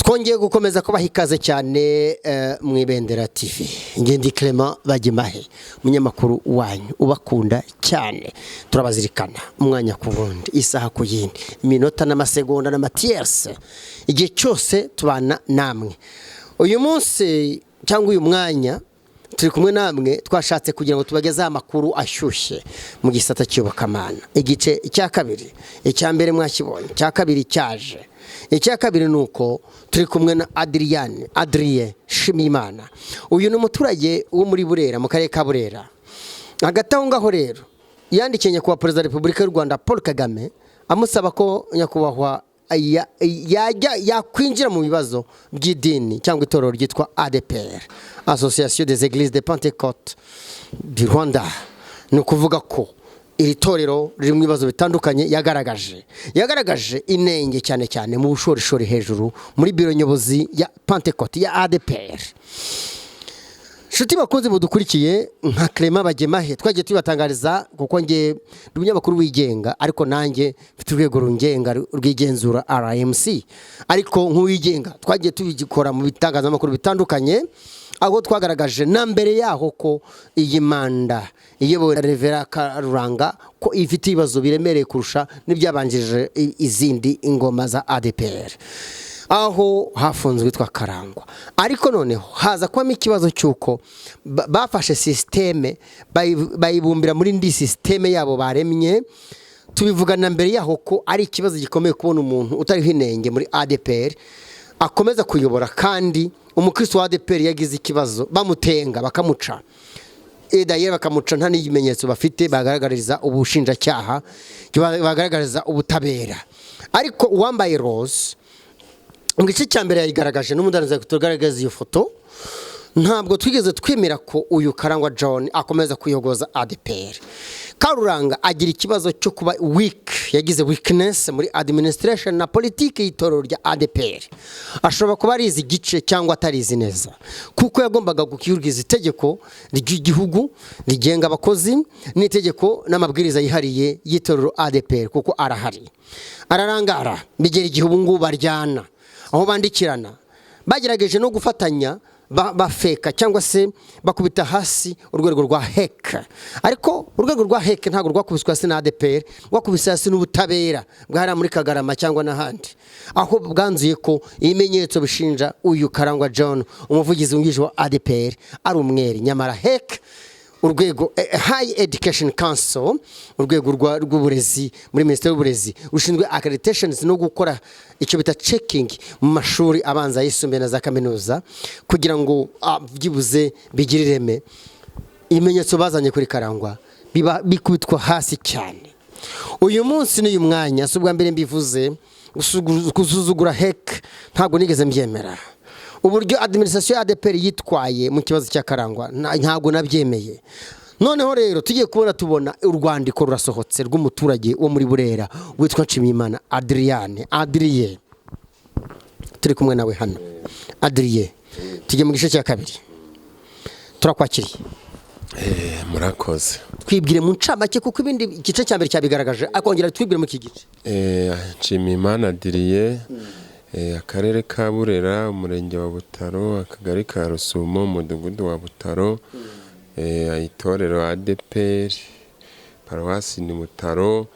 twongeye gukomeza kubaha ikaze cyane mu Ibendera TV. Ngendi Clement Bagimahe, munyamakuru wanyu ubakunda cyane. Turabazirikana umwanya ku wundi, isaha ku yindi, iminota n'amasegonda n'amatierse, igihe cyose tubana namwe. Uyu munsi cyangwa uyu mwanya turi kumwe namwe, twashatse kugira ngo tubagezeho amakuru ashyushye mu gisata cy'ubukamana. Igice cya kabiri, icya mbere mwakibonye, cya kabiri cyaje. Icya kabiri nuko turi kumwe na Adrien-Igice. Uyu ni umuturage wo muri Burera, mu karere ka Burera. Hagati aho ngaho rero yandikiye nyakubahwa Perezida wa Repubulika y'u Rwanda Paul Kagame amusaba ko nyakubahwa yakwinjira mu bibazo by'idini cyangwa itorero ryitwa ADEPR, Association des Églises de Pentecôte du Rwanda. Ni ukuvuga ko iri torero riri mu bibazo bitandukanye yagaragaje inenge cyane mu bushorishori hejuru muri biro nyobozi ya Pentecôte ya ADEPR. Shuti bakunze mudukurikiye nka Clement Bagimahe, twagiye tubatangariza kuko nge n'umunyamakuru wigenga, ariko nanjye mfite urwego rungenga rw'igenzura RMC, ariko nk'uwigenga twagiye tubikora mu bitangazamakuru bitandukanye, aho twagaragaje na mbere yaho ko iyi manda iyobowe na Revera Karuranga ko ifite ibibazo biremereye kurusha n'ibyabanjije izindi ingoma za ADEPR, aho hafunzwe twa Karangwa. Ariko noneho haza kwamo ikibazo cyuko bafashe systeme bayibumbira muri ndi systeme yabo baremye. Tubivugana mbere yaho ko ari ikibazo gikomeye kubona umuntu utariho inenge muri ADEPR akomeza kuyobora, kandi umukristo wa ADEPR yagize ikibazo bamutenga bakamuca. D'ailleurs bakamuca nta n'ibimenyetso bafite bagaragariza ubushinjacyaha, bagaragariza ubutabera. Ariko uwambaye rose mu gice cya mbere yayigaragaje n'umudandaza kutugaragaza iyo foto. Ntabwo twigeze twemera ko uyu Karangwa John akomeza kuyogoza ADEPR. Karuranga agira ikibazo cyo kuba weak, yagize weakness muri administration na politiki y'itorero rya ADEPR. Ashobora kuba arizi gice cyangwa atarizi neza, kuko yagombaga gukurikiza itegeko ry'igihugu rigenga abakozi n'itegeko n'amabwiriza yihariye y'itorero ADEPR, kuko arahari. Ararangara bigera igihe ubu ngubu baryana, aho bandikirana bagerageje no gufatanya bafeka cyangwa se bakubita hasi urwego rwa heka. Ariko urwego rwa heka ntago rwakubiswa hasi na ADEPR, rwakubise hasi n'ubutabera bwari muri Kagarama cyangwa n'ahandi, aho bwanzuye ko ibimenyetso bishinja uyu Karangwa John umuvugizi wungirije wa ADEPR ari umwere. Nyamara heka urwego High Education Council, urwego rw'uburezi muri Minisiteri y'Uburezi rushinzwe accreditations no gukora icyo bita checking mu mashuri abanza yisumbuye na za kaminuza, kugira ngo byibuze bigire ireme. Ibimenyetso bazanye kuri Karangwa bikubitwa hasi cyane. Uyu munsi n'uyu mwanya si ubwa mbere mbivuze, gusuzugura hek ntabwo nigeze mbyemera. Uburyo administration ya ADEPR yitwaye mu kibazo cya Karangwa ntabwo nabyemeye. Noneho rero tugiye tubona urwandiko rurasohotse rw'umuturage wo muri Burera witwa NSHIMIYIMANA Adrien. Turi kumwe nawe hano Adrien, tujye mu gice cya kabiri. Turakwakiriye. Murakoze. Twibwire mu ncamake kuko ibindi igice cya mbere cyabigaragaje, akongera twibwire mu kigice. NSHIMIYIMANA Adrien, akarere ka Burera, umurenge wa Butaro, akagari ka Rusumo, umudugudu wa Butaro, Itorero ADEPR, paruwasi ni Butaro,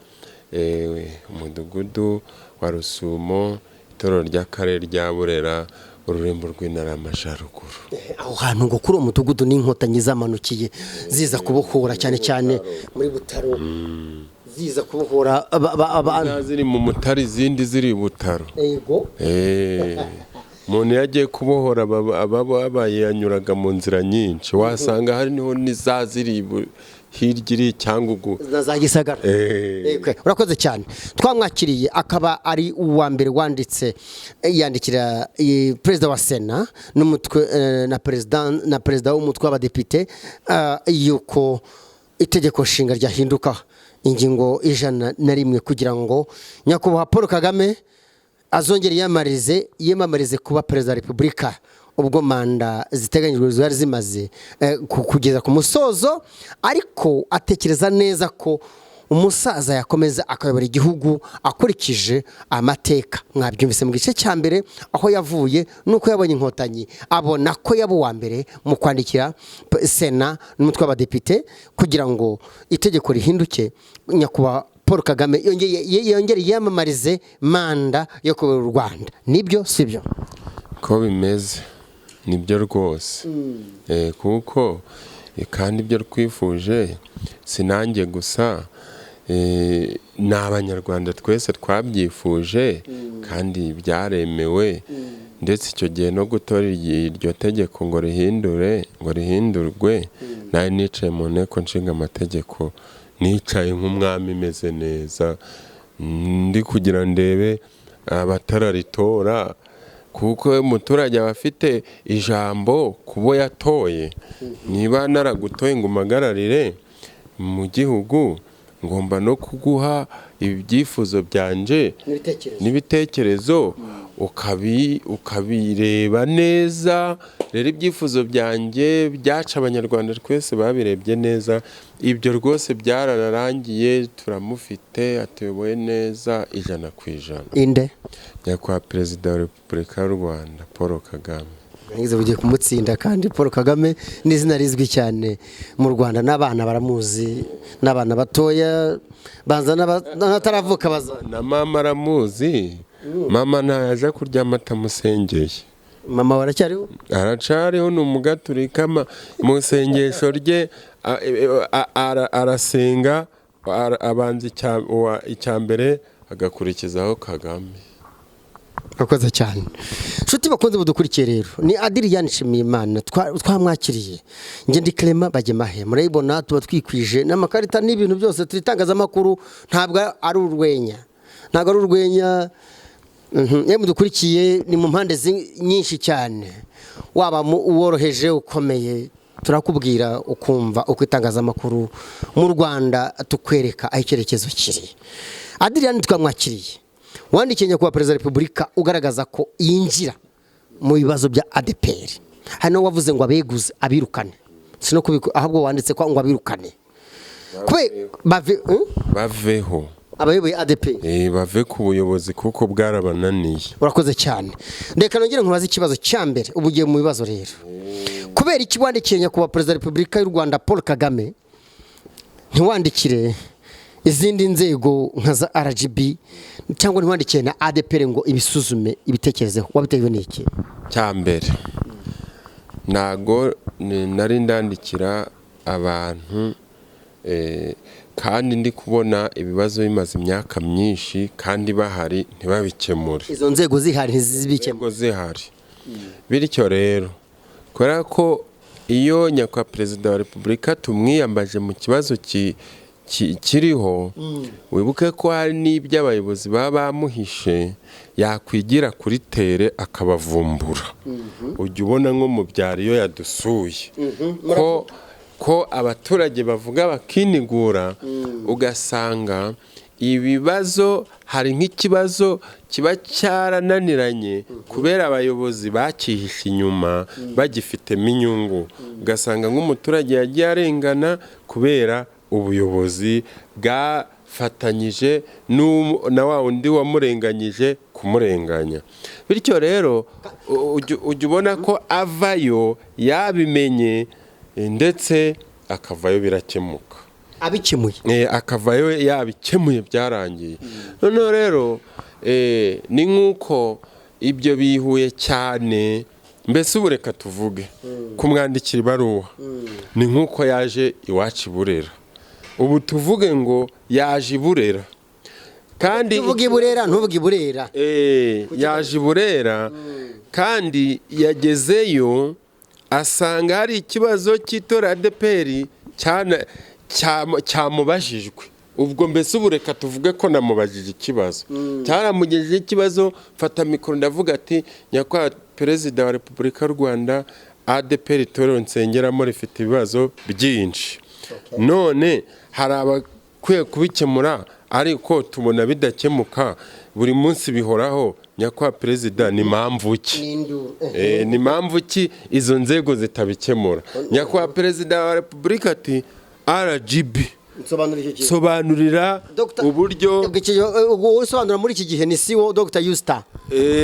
umudugudu wa Rusumo, Itorero ry'akarere rya Burera, ururembo rw'intara y'Amajyaruguru. Aho hantu ngo kuri umudugudu n'inkotanyi zamanukiye ziza kubohora cyane muri Butaro, ziza kubohora abantu ziri mu Mutari, izindi ziri Butaro. Yego. Umuntu yagiye kubohora ababaye yanyuraga mu nzira nyinshi, wasanga hari niho nizaziri hirya cyangwa za Gisagara. Urakoze cyane. Twamwakiriye, akaba ari uwa mbere wanditse yandikira Perezida wa Sena n'umutwe na Perezida w'umutwe w'abadepite yuko itegeko nshinga ryahinduka ingingo 101 kugira ngo nyakubahwa Paul Kagame azongera yiyamamarize kuba Perezida wa Repubulika, ubwo manda ziteganyijwe zari zimaze kugeza ku musozo. Ariko atekereza neza ko umusaza yakomeza akayobora igihugu akurikije amateka. Mwabyumvise mu gice cya mbere aho yavuye nuko yabonye inkotanyi, abona ko yaba uwa mbere mu kwandikira Sena n'umutwe w'abadepite kugira ngo itegeko rihinduke, nyakubahwa Paul Kagame yongere yamamarize manda yo kuyobora u Rwanda. Nibyo sibyo? Ko bimeze nibyo rwose. Kuko kandi ibyo twifuje sinange gusa, ni abanyarwanda twese twabyifuje kandi byaremewe, ndetse icyo gihe no gutora iryo tegeko ngo rihindurwe nari nicaye mu nteko nshinga amategeko, nicaye nk'umwami imeze neza, ndi kugira ndebe abatararitora, kuko umuturage aba afite ijambo kubo yatoye. Niba naragutoye ngo umpagararire mu gihugu, ngomba no kuguha ibyifuzo byanje n'ibitekerezo ukabireba neza. Rero ibyifuzo byanjye byaca abanyarwanda twese babirebye neza, ibyo rwose byararangiye, turamufite, atuyoboye neza 100%. Inde? Nyakubahwa Perezida wa Repubulika y'u Rwanda Paul Kagame. Ngize bugiye kumutsinda, kandi Paul Kagame ni izina rizwi cyane mu Rwanda, n'abana baramuzi, n'abana batoya banza n'abataravuka baza. Na mama aramuzi. Mama ntayaje kurya amata musengeye. Mama waracyariho? Aracariho, ni umugaturika. Mu sengesho rye arasenga, abanza icyambere agakurikizaho Kagame. Akoze cyane. Nshuti bakunze budukurikiye rero, ni NSHIMIYIMANA twamwakiriye. Nge ndi Clement Bagemahe, murayibona tuba twikwije n'amakarita n'ibintu byose turitangazamakuru, ntabwo ari urwenya. Ntabwo ari urwenya. Mudukurikiye ni mu mpande nyinshi cyane, waba uworoheje ukomeye, turakubwira ukumva uko itangazamakuru mu Rwanda tukwereka aho icyerekezo kiri. Adrien twamwakiriye, wandikiye nyakubahwa Perezida wa Repubulika ugaragaza ko yinjira mu bibazo bya ADEPR. Hano wavuze ngo abeguze abirukane, ahubwo wanditse ko ngo abirukane. Baveho. Abayoboye ADEPR bave ku buyobozi kuko bwarabananiye. Urakoze cyane. Ndeka nongere nkubaze ikibazo cya mbere, ubugiye mu bibazo rero. Kubera iki wandikiye nyakubahwa Perezida wa Repubulika y'u Rwanda Paul Kagame ntiwandikire izindi nzego nka za RGB cyangwa ntiwandikiye na ADEPR ngo ibisuzume ibitekerezeho? Wabitewe n'iki? Cya mbere, nago nari ndandikira abantu, kandi ndi kubona ibibazo bimaze imyaka myinshi kandi bahari ntibabikemure. Izo nzego zihari ntizibikemure zihari. Bityo rero, kubera ko iyo nyakubahwa Perezida wa Repubulika tumwiyambaje mu kibazo kiriho, wibuke ko hari n'ibyo abayobozi baba bamuhishe, yakwigira kuri tere akabavumbura. Ujya ubona nko mu byaro iyo yadusuye ko abaturage bavuga bakinigura, ugasanga ibibazo, hari nk'ikibazo kiba cyarananiranye kubera abayobozi bakihishe inyuma bagifitemo inyungu, ugasanga nk'umuturage yagiye arengana kubera ubuyobozi bwafatanyije na wa undi wamurenganyije kumurenganya. Bityo rero ujya ubona ko avayo yabimenye, ndetse akavayo birakemuka. Abikemuye? Akavayo yabikemuye byarangiye. Noneho rero ni nk'uko ibyo bihuye cyane. Mbese ubu reka tuvuge kumwandikira ibaruwa, ni nk'uko yaje iwacu i Burera. Ubu tuvuge ngo yaje i Burera, kandi tuvuge i Burera ntuvuge i Burera. Yaje i Burera kandi yagezeyo asanga hari ikibazo cy'itora ADEPR cyamubajijwe. Ubwo mbese ubu reka tuvuge ko namubajije ikibazo, cyaramugejeje ikibazo, mfata mikoro ndavuga ati nyakubahwa Perezida wa Repubulika y'u Rwanda, ADEPR itorero nsengeramo rifite ibibazo byinshi, none hari abakwiye kubikemura ariko tubona bidakemuka, buri munsi bihoraho. Nyakubahwa Perezida, ni mpamvu ki? Ni mpamvu ki izo nzego zitabikemura? Nyakubahwa Perezida wa Repubulika ati RGB sobanurira uburyo usobanura muri iki gihe ni siwo Dr. Yusta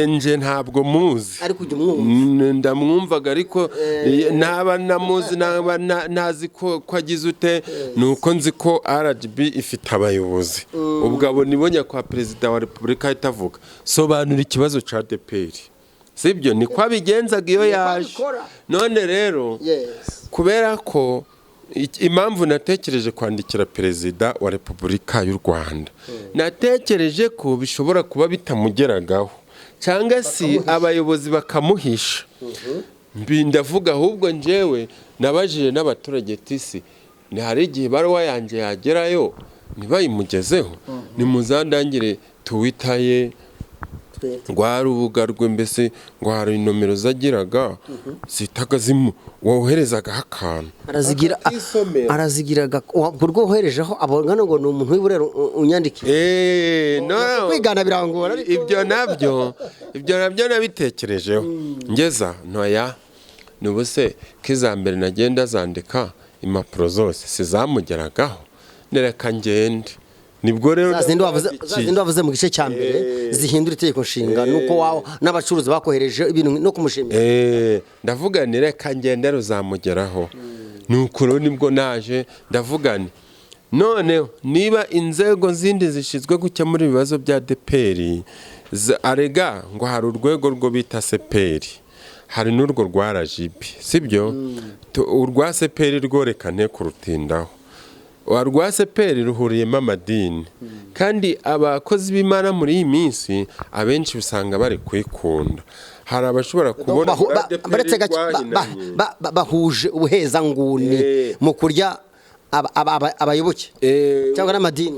nje ntabwo muzi ariko ujye umwumva ndamwumvaga ariko naba namuzi naba nazi ko agize ute nuko nzi ko RGB ifite abayobozi ubwo abo nibonye kwa Prezida wa Repubulika itavuga sobanura ikibazo ca ADEPR sibyo ni kwa bigenzaga iyo yaje none rero kubera ko impamvu natekereje kwandikira Prezida wa Repubulika y'u Rwanda natekereje ko bishobora kuba bitamugeragaho cyangwa si abayobozi bakamuhisha ndavuga ahubwo njewe nabajije n'abaturage tisi ni hari igihe baruwa yanjye yagerayo nibayimugezeho nimuzandangire tuwitaye rwa rubuga rwe mbese ngo hari nomero zagiraga zitaga zimu woherezaga akantu arazigiraga urwo woherejeho abona ngo ni umuntu w'Iburera unyandikiye no kwigana birangora ibyo nabyo nabitekerejeho ngeza ntoya nubuse kizambere nagenda zandika impapuro zose sizamugeragaho nereka ngende nibwo rero zazindi wavuze mu gice cya mbere zihindura itegeko nshinga nuko n'abacuruzi bakohereje ibintu no kumushimira ndavuga ni reka ngende ruzamugeraho nuko rero nibwo naje ndavuga ni none niba inzego zindi zishizwe gukemura ibibazo bya ADEPR arega ngo hari urwego rwo bita CPR hari n'urwo rwa RGB sibyo urwa CPR rworekane kurutindaho warwa CPR ruhuriyemo amadini kandi abakozi b'Imana muri iyi minsi abenshi usanga bari kwikunda hari abashobora kubona bahuje ubuheza nguni mu kurya abayoboke cyangwa n'amadini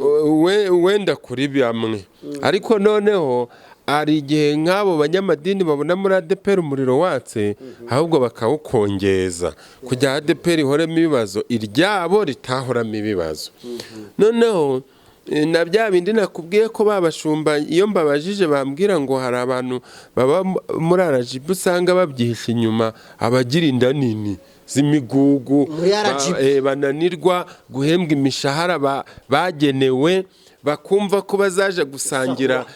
wenda kuri bamwe ariko noneho ari igihe nk'abo banyamadini babona muri ADEPR umuriro watse ahubwo bakawukongeza kugira ADEPR ihoremo ibibazo iryabo ritahoramo ibibazo noneho na bya bindi nakubwiye ko babashumba iyo mbabajije bambwira ngo hari abantu baba muri RGB usanga babyihisha inyuma abagira inda nini z'imigugu bananirwa guhembwa imishahara bagenewe bakumva ko bazaje gusangira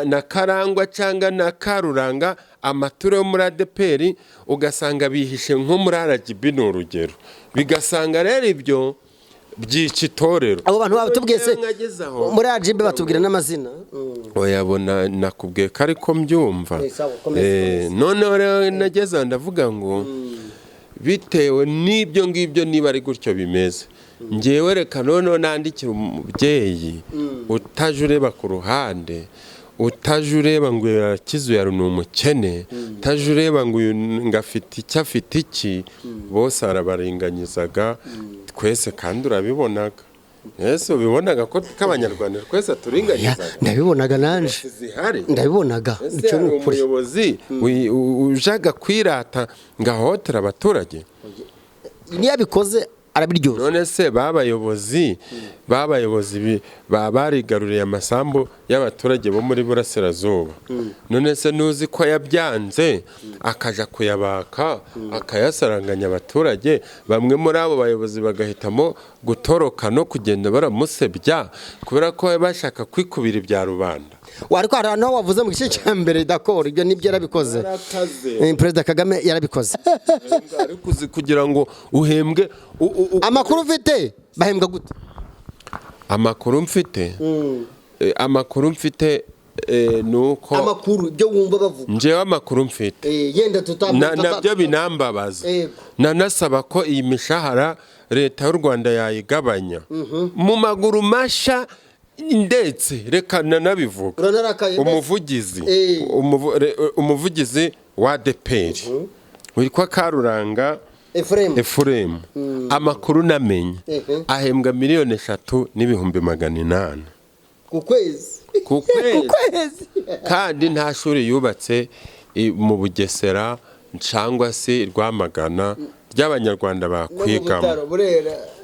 na Karangwa cyangwa na Karuranga amaturo yo muri ADEPR ugasanga bihishe nko muri RGB n'urugero bigasanga rero ibyo byica itorero abo bantu batubwiye se muri RGB batubwira n'amazina oyabona nakubwiye ko ariko mbyumva none rero nageze ndavuga ngo bitewe n'ibyo ngibyo niba ari gutyo bimeze ngewe reka none nandikira umubyeyi utaje ureba ku ruhande utaje ureba ngo yarakizuye ari umukene utaje ureba ngo ngafite icyo afite iki bose arabaringanyizaga twese kandi urabibonaga ese ubibonaga ko k'abanyarwanda twese turinganyizaga ndabibonaga nanje ndabibonaga icyo ni ukuri umuyobozi ujaga kwirata ngahotera abaturage niyo abikoze arabiryoza none se babayobozi barigaruriye amasambu y'abaturage bo muri Burasirazuba none se nuzi ko yabyanze akaja kuyabaka akayasaranganya abaturage bamwe muri abo bayobozi bagahitamo gutoroka no kugenda baramusebya kubera ko bashaka kwikubira ibya rubanda wariko arano wavuze mu gice cya mbere d'accord ibyo nibyo yarabikoze Prezida Kagame yarabikoze ariko uzi kugira ngo uhembwe amakuru ufite bahembwa gute amakuru mfite nuko amakuru byo wumva bavuga njewe amakuru mfite yenda nabyo binambabaza nanasaba ko iyi mishahara leta y'u Rwanda yayigabanya mu maguru masha ndetse reka nabivuga umuvugizi wa ADEPR witwa Karuranga Ephraim amakuru namenye ahembwa miliyoni 3,800,000 ku kwezi kandi nta shuri yubatse mu Bugesera cyangwa se Rwamagana ry'abanyarwanda bakwigamo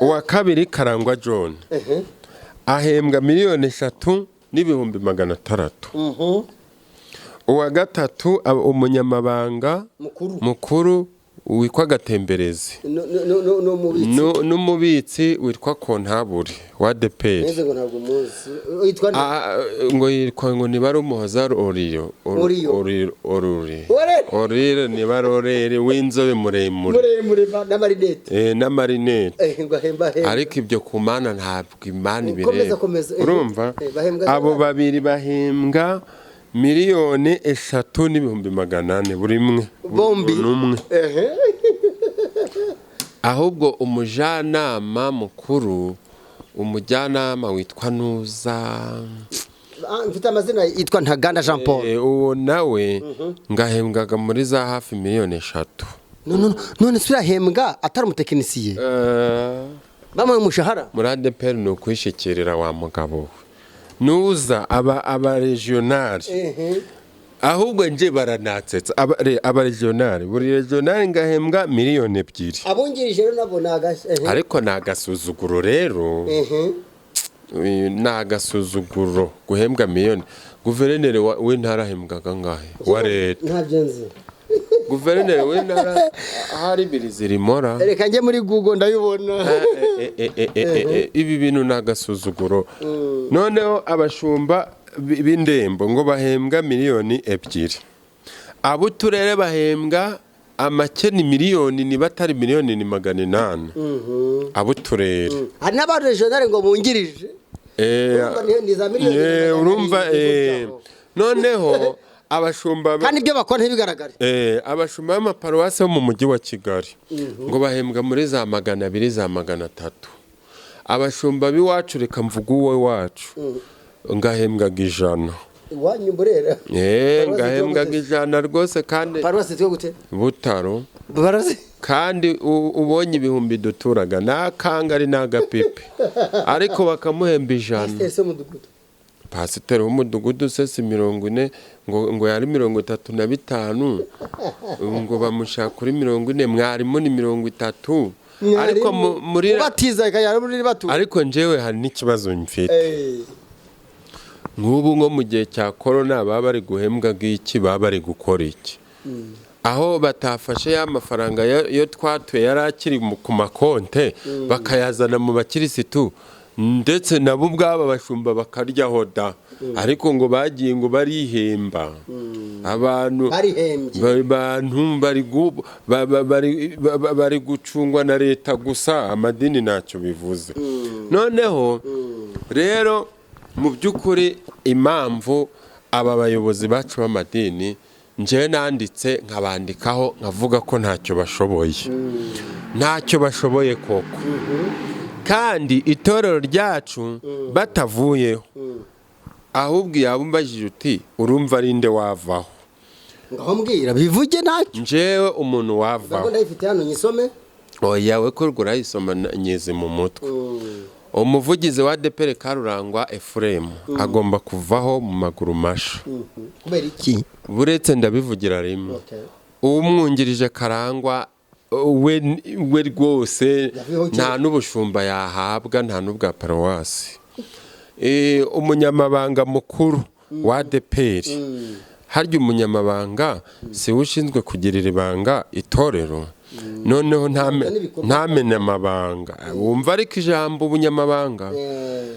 uwa kabiri Karangwa John ahembwa miliyoni 3,600,000 uwa gatatu umunyamabanga mukuru witwa gatemberezi n'umubitsi witwa kontabure wa ADEPR ngo yitwa ngo nibara umuhoza orire nibara orere w'inzobe muremure n'amarinete ariko ibyo kumana ntabwo imana ibireba urumva abo babiri bahembwa miliyoni 3,400,000 buri umwe bombi ahubwo umujyanama mukuru umujyanama witwa Nuza mfite amazina yitwa Ntaganda Jean Paul uwo nawe ngahembwaga muri za hafi miliyoni 3 none surahembwa atari umutekinisiye bamwe umushahara muri ADEPR no kwishikirira wa mugabo Nuza aba regional ahubwo nje baranatsetsa aba regional buri regional ngahembwa miliyoni 2 abungirije rero nabo ariko nagasuzuguro rero nagasuzuguro guhembwa miliyoni guverineri w'intara ahembwaga ngahe wa leta ntabyo nzi guverineri w'intara hari birizimora reka nge muri Google ndabibona ibi bintu nagasuzuguro noneho abashumba b'indembo ngo bahembwa miliyoni 2 abo turere bahembwa amakeni miliyoni ni batari miliyoni ni 800 abo turere hari n'aba regional ngo bungirije urumva noneho abashumba kandi ibyo bakora ntibigaragare abashumba b'amaparuwasi bo mu mujyi wa Kigali ngo bahembwa muri za 200 za 300 abashumba b'iwacu reka mvuga uwe wacu ngahembwaga 100 iwanyu Burera ngahembwaga 100 rwose kandi paruwasi twe gute Butaro barazi kandi ubonye ibihumbi duturaga nakangari nagapipe ariko bakamuhemba 100 pasiteri w'umudugudu sesi 40 ngo yari 35 ngo bamushaka kuri 40 mwarimu ni 30 ariko muri batiza yari muri batu ariko njewe hari n'ikibazo mfite nk'ubu nko mu gihe cya corona baba bari guhembwa iki baba bari gukora iki aho batafashe ya mafaranga yo twatuye yari akiri ku makonte bakayazana mu bakirisitu ndetse nabo ubwabo bashumba bakaryaho da ariko ngo bagiye ngo barihemba abantu bari gucungwa na leta gusa amadini ntacyo bivuze noneho rero mu by'ukuri impamvu aba bayobozi bacu b'amadini nje nanditse nkabandikaho nkavuga ko ntacyo bashoboye koko kandi itorero ryacu batavuyeho ahubwo yabumbajije uti urumva ari nde wavaho ngaho mbwira bivuge ntacyo njewe umuntu wavaho ndayifite hano nyisome oya we ko urayisoma nyize mu mutwe umuvugizi wa ADEPR Karurangwa Ephraim agomba kuvaho mu maguru masha kubera iki buretse ndabivugira rimwe umwungirije Karangwa we rwose nta n'ubushumba yahabwa nta n'ubwa paruwasi umunyamabanga mukuru wa ADEPR harya umunyamabanga si ushinzwe kugirira ibanga itorero noneho ntamenya amabanga wumva ariko ijambo ubunyamabanga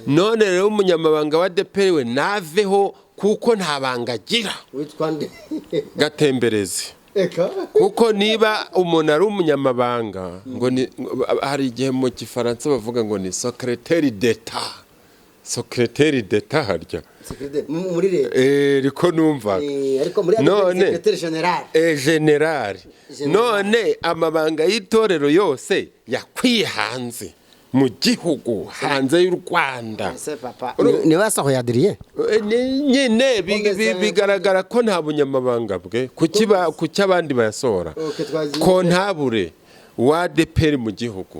none rero umunyamabanga wa ADEPR we naveho kuko nta banga agira gatemberezi kuko niba umuntu ari umunyamabanga ngo hari igihe mu gifaransa bavuga ngo ni secrétaire d'etat harya muri leta riko numva ariko muri secrétaire general none amabanga y'itorero yose yakwihanze mu gihugu hanze y'u Rwanda ni wasaho ya Adrien nyine bigaragara ko nta bunyamabanga bwe kuki abandi bayasohora kontabure wa ADEPR mu gihugu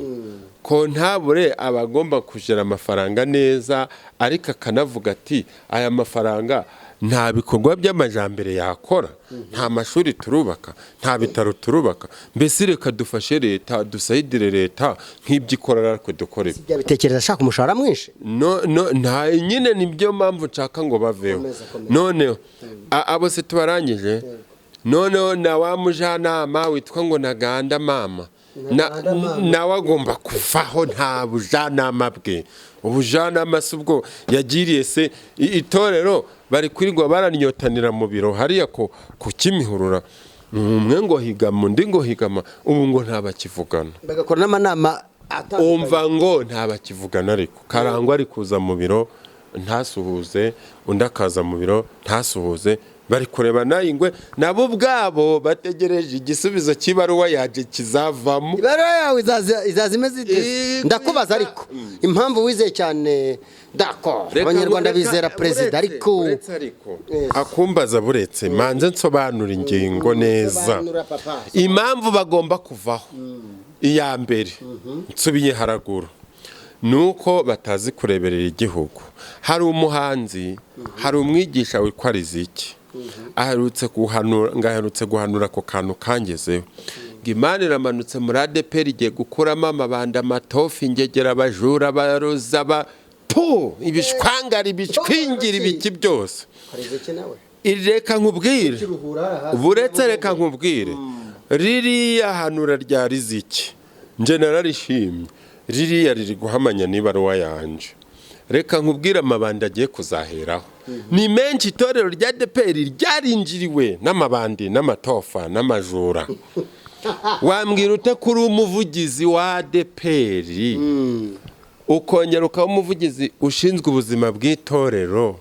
kontabure abagomba kujera amafaranga neza ariko akanavuga ati aya mafaranga nta bikorwa by'amajambere yakora nta mashuri turubaka nta bitaro turubaka mbese reka dufashe leta dusayidire leta nk'ibyikora ariko dukore ibyo bitekereza ashaka umushahara mwinshi nta nyine nibyo mpamvu nshaka ngo baveho none abo se tubarangije noneho na wa mujanama witwa ngo Ntaganda mama nawe agomba kuvaho, nta bujanama bwe. Ubujanama si ubwo yagiriye se itorero bari kwirirwa baranyotanira mu biro hariya ku Kimihurura, umwe ngo higama undi ngo higama, ubu ngo ntabakivugana, bagakora n'amanama atandukanye. Umva ngo ntabakivugana, ariko Karangwa ari kuza mu biro ntasuhuze, undi akaza mu biro ntasuhuze, bari kureba nayingwe nabo ubwabo bategereje igisubizo cy'ibaruwa yaje kizavamo. Ibaruwa yawe izaza imeze ite? Ndakubaza ariko impamvu wizeye cyane. D'accord, abanyarwanda bizera Prezida, ariko akumbaza buretse manze nsobanura ingingo neza. Impamvu bagomba kuvaho iya mbere nsubiye haraguru nuko batazi kureberera igihugu. Hari umuhanzi, hari umwigisha witwa Riziki, aherutse guhanura ko kantu kangezeho. Imana iramanutse muri ADEPR igiye gukuramo amabanda, amatofi, ingegera, abajura, abaroza, ibishwangari, ibicwingira, ibiki byose. Reka nkubwire, buretse reka nkubwire, ririya hanura rya Riziki nje nararishimye, ririya riri guhamanya n'ibaruwa yanje. Reka nkubwire amabanda agiye kuzaheraho ni menshi. Itorero rya ADEPR ryarinjiriwe n'amabandi, n'amatofa, n'amajura. Wambwira ute kuri umuvugizi wa ADEPR ukongera ukaba umuvugizi ushinzwe ubuzima bw'itorero,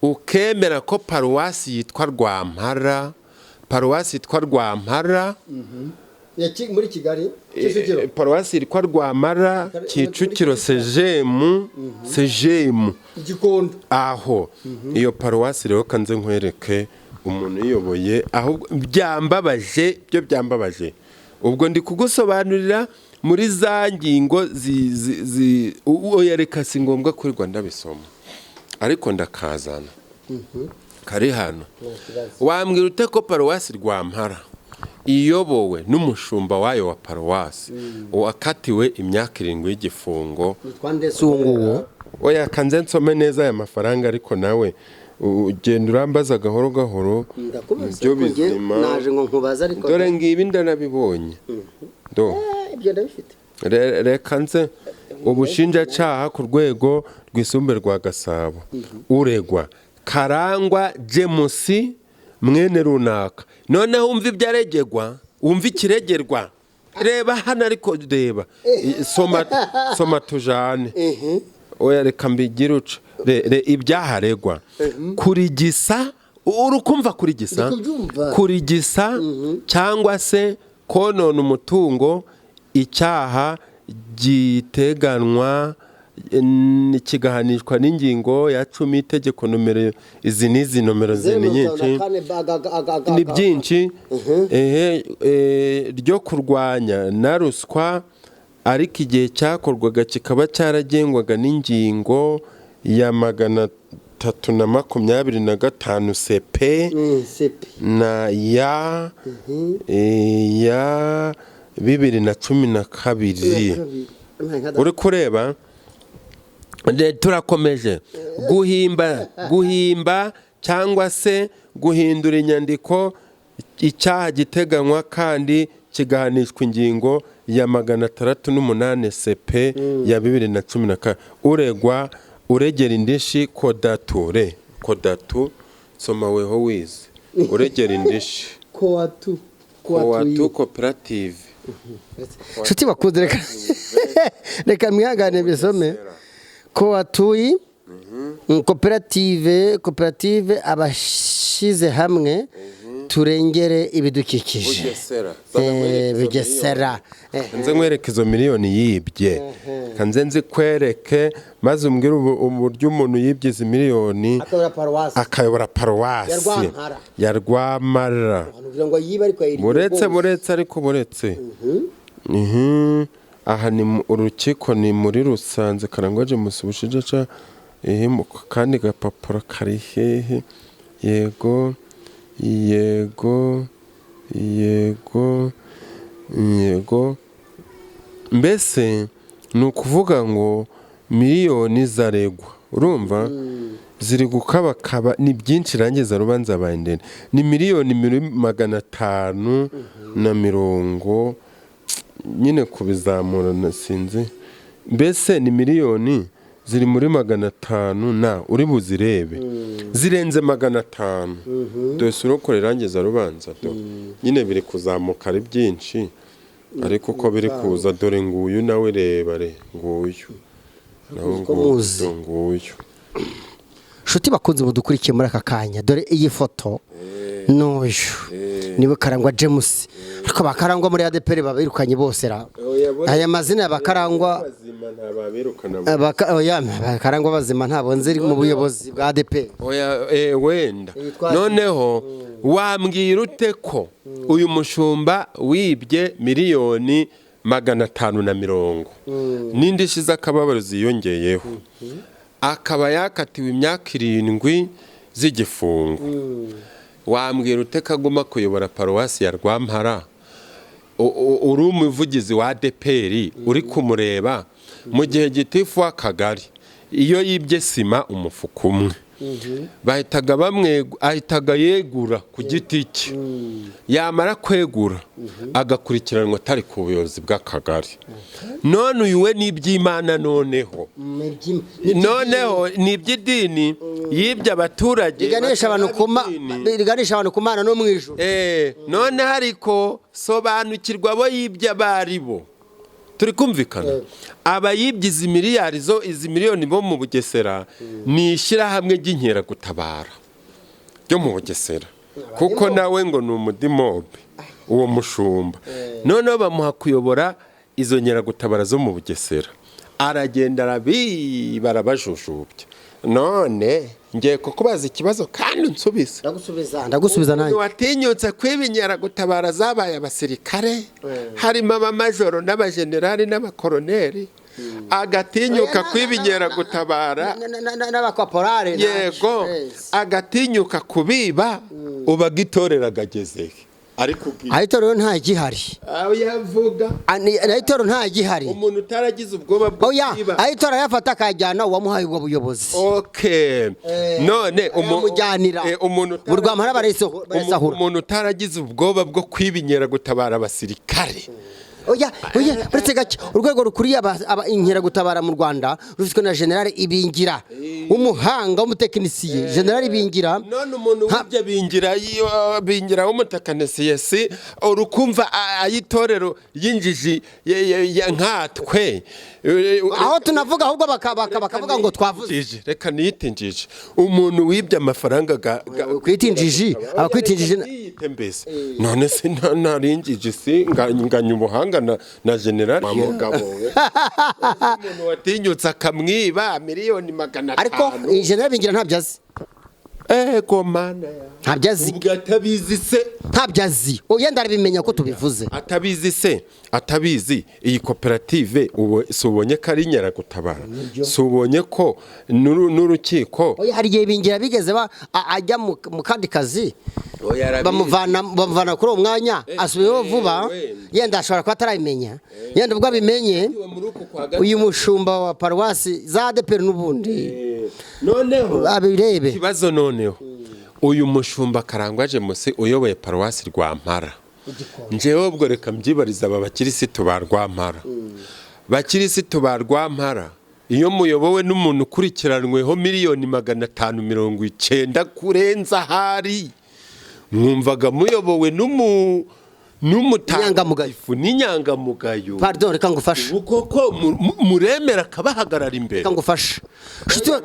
ukemera ko paruwasi yitwa Rwampara, muri Kigali, paruwasi yitwa Rwampara, Kicukiro, sejemu Igikondo, aho iyo paruwasi rero kanze nkwereke umuntu uyoboye, aho byambabaje. Ubwo ndi kugusobanurira muri za ngingo reka si ngombwa kuri Rwanda bisoma, ariko ndakazana kari hano. Wambwira ute ko paruwasi Rwampara iyobowe n'umushumba wayo wa paruwasi wakatiwe imyaka 7 y'igifungo? Oya kanze nsome neza aya mafaranga, ariko nawe ugenda urambaza gahoro gahoro byo bizima. Naje ngo nkubaza, ariko dore ngibi ndanabibonye. Ibyo ndabifite. Reka nze ubushinjacyaha ku rwego rwisumbuye rwa Gasabo uregwa Karangwa James mwene runaka. Noneho umva ibyaregegwa, umva ikiregerwa. Reba hano, ariko reba soma tujane. Oya reka mbigire uca ibyaharegwa kurigisa, urukumva kurigisa cyangwa se konona umutungo, icyaha giteganwa kigahanishwa n'ingingo ya 10 itegeko nomero izi nomero nyinshi ni byinshi ryo kurwanya na ruswa, ariko igihe cyakorwaga kikaba cyaragengwaga n'ingingo ya 325 CP na ya 2012. Uri kureba turakomeje guhimba cyangwa se guhindura inyandiko, icyaha giteganywa kandi kigahanishwa ingingo ya 608 CP ya 2012. Uregwa uregera indishi kodatu soma weho wize uregera indishi koatu cooperative. Shuti bakuze, reka mwihangane bisome. Koatuyi koperative abashize hamwe turengere ibidukikije. Bugesera. Nze nkwereke izo miliyoni yibye, kanze nzi kwereke maze umbwire uburyo umuntu yibye izi miliyoni akayobora paruwasi ya Rwampara. Buretse aha ni urukiko, ni muri Rusanze. Karangwa James ubushinjaca kandi gapapuro kari hehe? Yego mbese ni ukuvuga ngo miliyoni zaregwa, urumva ziri gukabakaba ni byinshi rangiza rubanza bayindene ni miliyoni 550 nyine kubizamura nasinzi mbese ni miliyoni ziri muri 500 na uri buzirebe zirenze 500 dose urokore rangiza rubanza do nyine biri kuzamuka ari byinshi ariko uko biri kuza dore nguyu nawe reba nguyu nguyu Shuti bakunze mudukurikiye muri aka kanya dore iyi foto n'uyu niwe Karangwa James ariko bakarangwa muri ADEPR babirukanye bose ra aya mazina bakarangwa bakarangwa bazima ntabwo nziri mu buyobozi bwa ADEPR wenda noneho wambwira ute ko uyu mushumba wibye miliyoni 550 n'indishyi z'akababaro ziyongeyeho akaba yakatiwe imyaka 7 z'igifungo wambwira ute kaguma kuyobora paruwasi ya Rwampara uri umuvugizi wa ADEPR uri kumureba mu gihe gitifu w'akagari iyo yibye sima umufuka umwe ahitaga yegura ku giti cye yamara kwegura agakurikiranwa atari ku buyobozi bw'akagari none uyu we n'iby'Imana noneho n'iby'idini yibye abaturage riganisha abantu kumana no mu ijuru none hariko sobanukirwa bo yibye abaribo turi kumvikana abayibyiza izi miliyoni bo mu Bugesera ni ishyirahamwe ry'inkera gutabara ryo mu Bugesera kuko nawe ngo ni umudimobe uwo mushumba noneho bamuha kuyobora izo nkera gutabara zo mu Bugesera aragenda barabajujubye none ngiye kukubaza ikibazo kandi unsubize ndagusubiza nanjye watinyutse kwibinyera gutabara zabaye abasirikare harimo abamajoro n'abajenerali n'abakoroneri agatinyuka kwibinyera gutabara n'abakorporale yego agatinyuka kubiba ubagitorera agezeye ariko Itorero nta gihari yavuga Itorero nta gihari umuntu utaragize ubwoba bwo kwiba Itorero yafata akajyana uwamuhaye ubwo buyobozi none umuntu Rwampara barayisahura umuntu utaragize ubwoba bwo kwibinyera gutabara abasirikare uretse gake urwego rukuriye inkera gutabara mu Rwanda rufitwe na General Ibingira umuhanga w'umutekinisiye General Ibingira none umuntu w'ibyo bingira w'umutekinisiye si urukumva ayitorero y'injiji nkatwe aho tunavuga ahubwo bakavuga ngo twavuze reka niyitinjije umuntu wibye amafaranga kwitinjije abakwitinjije mbese none se narinjije si nganya ubuhanga na General mugabo umuntu watinyutse akamwiba miliyoni 500 ariko General Bingira ntabyazi mana ntabyazi atabizi se ntabyazi yenda arabimenya ko tubivuze atabizi iyi koperative subonye ko ari inkera gutabara subonye ko n'urukiko hari igihe Bingira bigeze ajya mu kandi kazi bamuvana kuri uwo mwanya asubiyeho vuba yenda ashobora kuba atarabimenya yenda ubwo abimenye uyu mushumba wa paruwasi za ADEPR n'ubundi noneho abirebe ikibazo noneho uyu mushumba Karangwa James uyoboye paruwasi Rwampara njewe ubwo reka mbyibariza aba bakirisitu ba Rwampara bakirisitu ba Rwampara iyo muyobowe n'umuntu ukurikiranweho miliyoni 590 kurenza hari mwumvaga muyobowe n'inyangamugayo pardon reka ngufashe koko muremera kabahagarara imbere reka ngufashe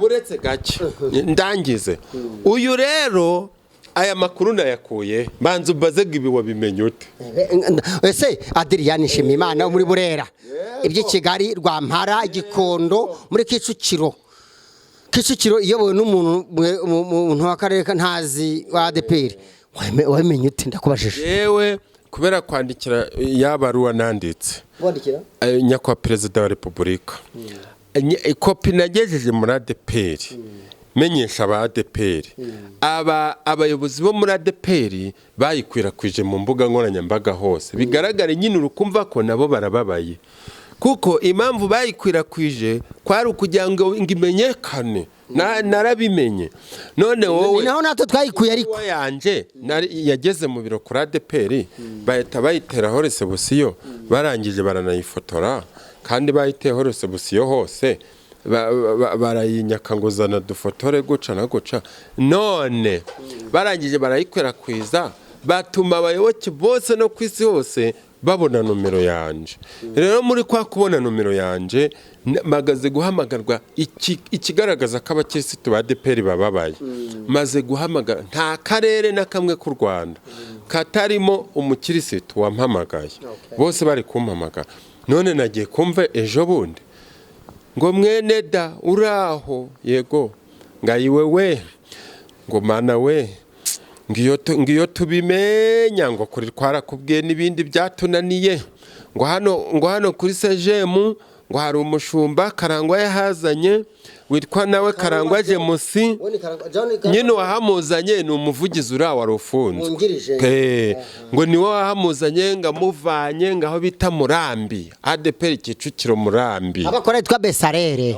uretse gake ndangize uyu rero aya makuru nayakuye manzu bazega ibi wabimenye ute ese NSHIMIYIMANA muri Burera ibyo Kigali Rwampara Gikondo muri Kicukiro iyobowe n'umuntu w'akarere ntazi wa ADEPR wamenye ute ndakubajije yewe kubera kwandikira yabaruwa nanditse nyakwa Prezida wa Repubulika kopi nagejeje muri ADEPR menyesha aba ADEPR abayobozi bo muri ADEPR bayikwirakwije mu mbuga nkoranyambaga hose bigaragare nyine urukumva ko nabo barababaye kuko impamvu bayikwirakwije kwari ukugira ngo imenyekane narabimenye. None wowe naho natwe twayikuye ariko yanje yageze mu biro kuri ADEPR bahita bayiteraho resebusiyo barangije baranayifotora kandi bayiteho resebusiyo hose barayinyaka ngo zana dufotore guca na guca. None barangije barayikwirakwiza batuma abayoboke bose no kwisi hose babona numero yanje. Rero muri kwa kubona numero yanje magaze guhamagarwa ikigaragaza ko abakirisitu ba ADEPR bababaye. Maze guhamagara nta karere na kamwe ku Rwanda katarimo umukirisitu wampamagaye. Bose bari kumpamagara. None nagiye kumva ejo bundi ngo mwene da uraho, yego ngayiwe we, ngo mana we, ngiyo tubimenya ngo kuri twarakubwiye n'ibindi byatunaniye, ngo hano kuri sejemu ngo hari umushumba Karangwa yahazanye witwa nawe Karangwa Jemusi, nyine wahamuzanye ni umuvugizi uraho warufunzwe, ngo niwe wahamuzanye ngamuvanye ngaho bita Murambi, ADEPR Kicukiro Murambi, abakora yitwa Besarere,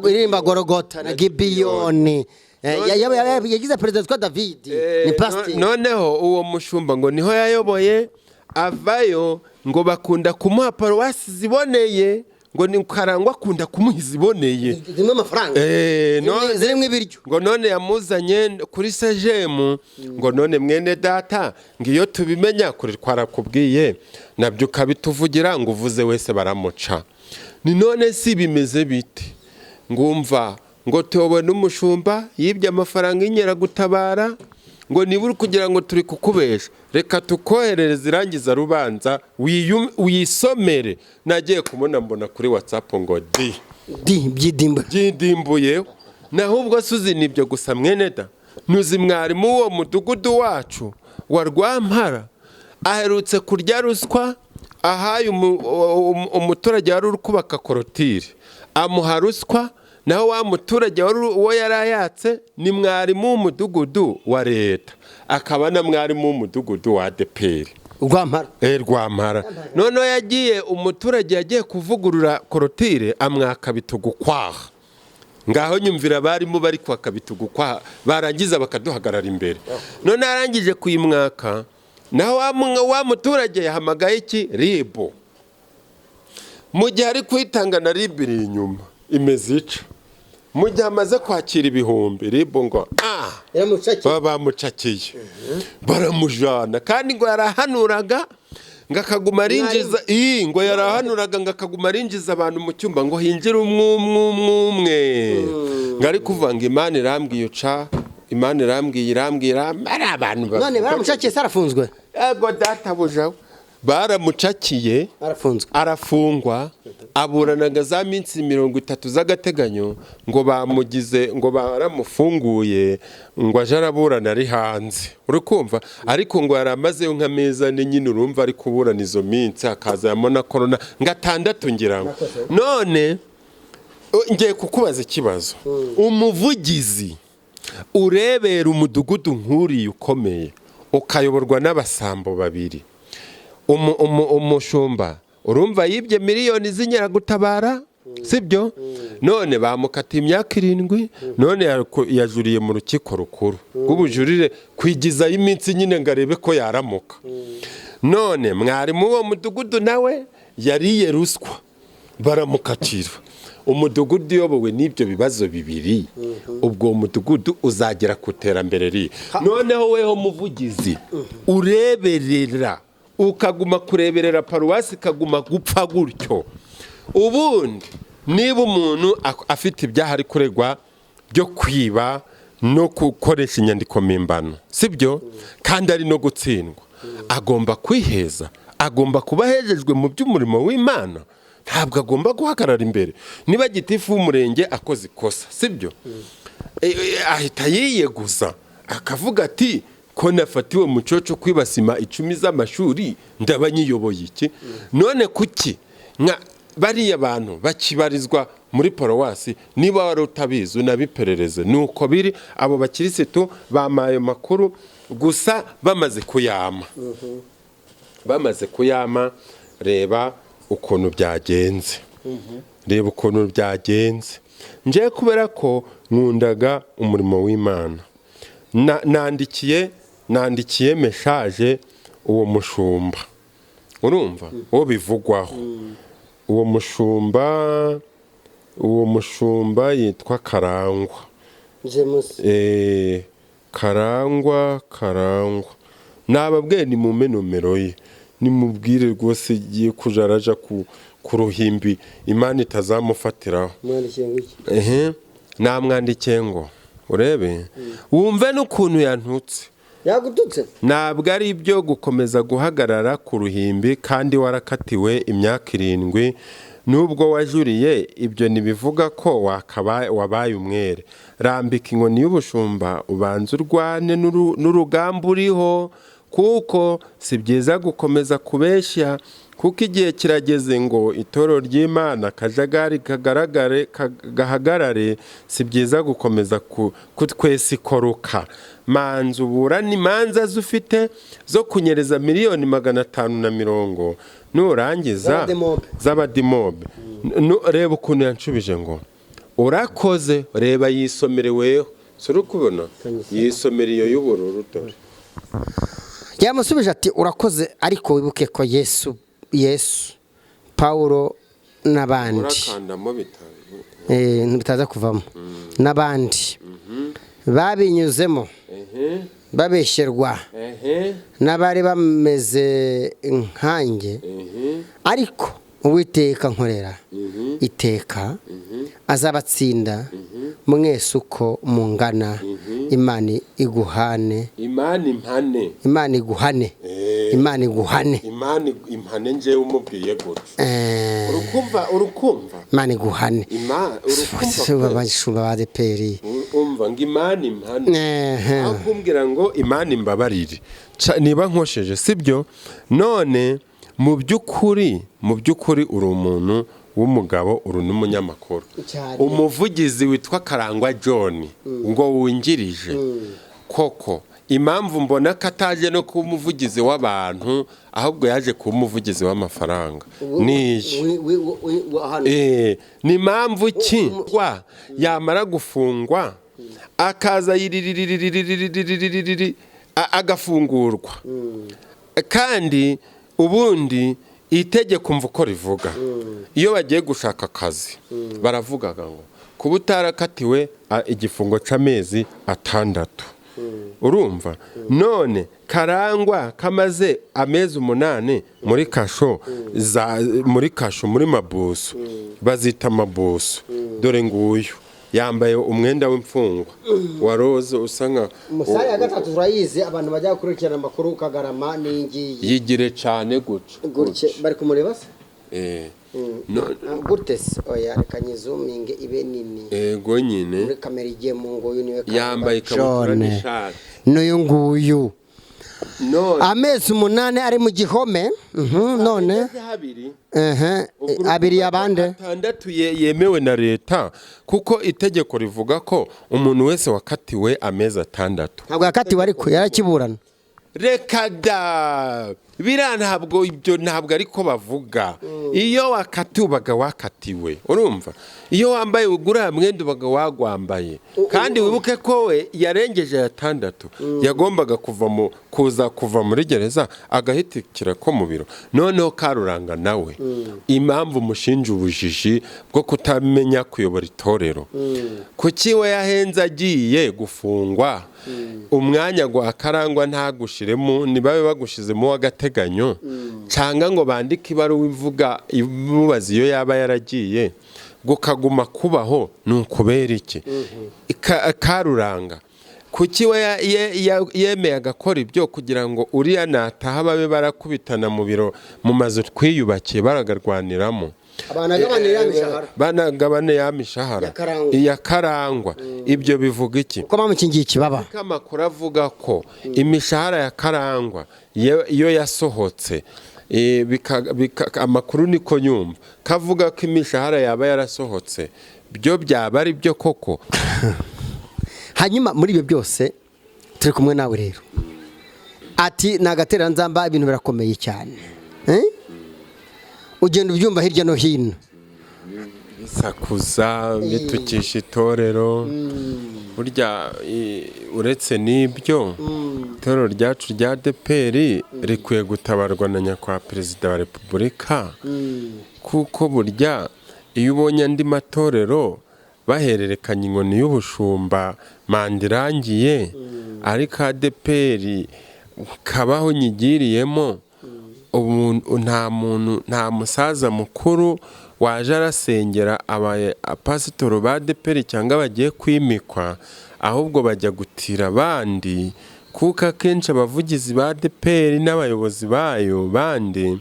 irimba Gorogota na Gibiyoni, yagize perezida twa David ni pastor. Noneho uwo mushumba ngo niho yayoboye avayo, ngo bakunda kumuha paruwasi ziboneye, ngo ni Karangwa akunda kumuha iziboneye zimwe amafaranga zirimo ibiryo, ngo none yamuzanye kuri sejemu, ngo none mwene data ngiyo tubimenya kuri twarakubwiye nabyo ukabituvugira ngo uvuze wese baramuca. Ni none si bimeze bite? Ngumva ngo towe n'umushumba yibye amafaranga inyera gutabara, ngo niburi kugira ngo turi kukubesha, reka tukoherereza irangiza rubanza wisomere. Nagiye kumona mbona kuri WhatsApp ngo byidimbuye. Naho ubwo suzi nibyo gusa mwene da, nuzi mwarimu wo mudugudu wacu wa Rwampara aherutse kurya ruswa, ahaye umuturage wari uri kubaka korotire amuha ruswa, naho wa muturage uwo yarayatse ni mwarimu w'umudugudu wa leta, akaba na mwarimu w'umudugudu wa ADEPR Rwampara. Noneho yagiye umuturage yagiye kuvugurura korotire amwaka bitugukwaha. Ngaho nyumvira barimo bari kwaka bitugukwaha, barangiza bakaduhagarara imbere. None arangije kuyimwaka, naho wa muturage yahamagaye iki ribo, mu gihe ari kwitanga na ribo iri inyuma imeze ica. Mu gihe amaze kwakira ibihumbi ribo ngo bamucakiye baramujana, kandi ngo yarahanuraga ngakaguma arinjiza ngo yarahanuraga ngakaguma arinjiza abantu mu cyumba ngo hinjire umwe ngari kuvanga Imana irambwiye uca, Imana irambwiye ari abantu none baramucakiye sarafunzwe. Ego data bujawe baramucakiye arafungwa, aburanaga za minsi 30 z'agateganyo, ngo bamugize ngo baramufunguye ngo aje araburana ari hanze, urukumva. Ariko ngo yaramazeyo nk'ameza nyine urumva ari kuburana izo minsi, akazamo na corona ngatandatu ngira ngo. None ngiye kukubaza ikibazo, umuvugizi urebera umudugudu nk'uri ukomeye ukayoborwa n'abasambo babiri, umushumba urumva yibye miliyoni z'inyera gutabara, sibyo? None bamukatiye imyaka 7, none yajuriye mu rukiko rukuru rw'ubujurire kwigizayo iminsi nyine ngarebe ko yaramuka. None mwarimu wo mudugudu nawe yariye ruswa baramukatira. Umudugudu yobowe n'ibyo bibazo bibiri, ubwo umudugudu uzagera ku terambere ri. Noneho weho muvugizi ureberera, ukaguma kureberera paruwasi kaguma gupfa gutyo. Ubundi niba umuntu afite ibyaha ari kuregwa byo kwiba no gukoresha inyandiko mpimbano, sibyo? Kandi ari no gutsindwa, agomba kwiheza, agomba kuba hejejwe mu by'umurimo w'Imana, ntabwo agomba guhagarara imbere. Niba gitifu w'umurenge akoze ikosa, sibyo? Ahita yiyeguza akavuga ati ko nafatiwe mu coco kwibasima 10 z'amashuri ndabanyiyoboye iki. None kuki nka bariya abantu bakibarizwa muri paruwasi, niba wari utabizi unabiperereze. Nuko biri abo bakirisitu bamaye makuru gusa bamaze kuyama. Bamaze kuyama, reba ukuntu byagenze. Reba ukuntu byagenze. nje kubera ko nkundaga umurimo w'Imana nandikiye message uwo mushumba urumva uwo bivugwaho uwo mushumba yitwa Karangwa Karangwa nababwiye ni mu nomero ye nimubwire rwose giye kujaraja ku ruhimbi Imana itazamufatiraho namwandikiye ngo urebe wumve n'ukuntu yantutse yagututse ntabwo ari ibyo gukomeza guhagarara ku ruhimbi kandi warakatiwe imyaka 7 nubwo wajuriye ibyo nibivuga ko wabaye umwere rambika inkoni y'ubushumba ubanza urwane n'urugamba uriho kuko si byiza gukomeza kubeshya kuko igihe kirageze ngo itorero ry'Imana kajagari gahagarare si byiza gukomeza kutwesa ikoroka manza uburana imanza zufite zo kunyereza miliyoni 550 nurangiza z'abadimobe reba ukuntu yanshubije ngo urakoze reba yisomereweho suri kubona yisomera iyo y'ubururu Dore yamusubije ati urakoze ariko wibuke ko Yesu Paulo n'abandi bitaza kuvamo n'abandi babinyuzemo babesherwa n'abari bameze nkanjye ariko Uwiteka nkorera iteka azabatsinda mwese uko mungana Imana iguhane Imana impane nje umubwiye gutyo urukumva Imana iguhane urukumva ba ADEPR umva ngo Imana impane akumbwira ngo Imana imbabarire niba nkosheje sibyo none mu byukuri uri umuntu w'umugabo uri n'umunyamakuru umuvugizi witwa Karangwa John ngo wungirije koko impamvu mbona kataje no kuba umuvugizi w'abantu ahubwo yaje kuba umuvugizi w'amafaranga ni impamvu ki yamara gufungwa akaza agafungurwa kandi ubundi itegeko mvuko rivuga iyo bagiye gushaka akazi baravugaga ngo kuba utarakatiwe igifungo c'amezi 6 urumva none Karangwa kamaze amezi 8 muri kasho muri mabuso bazita mabuso dore nguyu yambaye umwenda w'imfungwa waroze usanga umusaya ya gatatu turayize abantu bajya kurikirana amakuru Kagarama ningiye yigire cyane gutyo bari kumureba se no gutes oya kanyizuminge ibe nini ego nyine muri kamera igiye mu ngoyo niwe yambaye ikabutura n'ishati n'uyu nguyu amezi 8 ari mu gihome none abiri yabande 6 yemewe na leta kuko itegeko rivuga ko umuntu wese wakatiwe amezi 6 ntabwo yakatiwe ariko yarakiburana reka da ntabwo ibyo ntabwo ariko bavuga iyo wakatubaga wakatiwe urumva iyo wambaye ugura mwenda ubaga wagwambaye kandi wibuke ko we yarengeje 6 yagombaga kuva muri gereza agahitikira ko mu biro noneho Karuranga nawe impamvu mushinja ubujiji bwo kutamenya kuyobora itorero kuki we yahenze agiye gufungwa umwanya gwa Karangwa ntagushiremo nibabe bagushizemo wagateganyo cyanga ngo bandike ibaruwa ivuga imubaza iyo yaba yaragiye gukaguma kubaho nukubera iki Karuranga kuki we yemeye agakora ibyo kugira ngo uriya nataha babe barakubitana mu biro mu mazu twiyubakiye baragarwaniramo banagabane ya mishahara iya Karangwa ibyo bivuga iki ko bamukingiye ikibaba amakuru avuga ko imishahara ya Karangwa iyo yasohotse amakuru niko nyumva kavuga ko imishahara yaba yarasohotse byo byaba ari byo koko hanyuma muri ibyo byose turi kumwe nawe rero ati nagatera nzamba ibintu birakomeye cyane ugenda ubyumva hirya no hino bisakuza bitukisha itorero. Burya uretse n'ibyo itorero ryacu rya ADEPR rikwiye gutabarwa na nyakubahwa Perezida wa Repubulika, kuko burya iyo ubonye andi matorero bahererekanya inkoni y'ubushumba manda irangiye, ariko ADEPR kabaho nyigiriyemo, nta musaza mukuru waje arasengera abapasitoro ba ADEPR cyangwa bagiye kwimikwa, ahubwo bajya gutira abandi, kuko akenshi abavugizi ba ADEPR n'abayobozi bayo bandi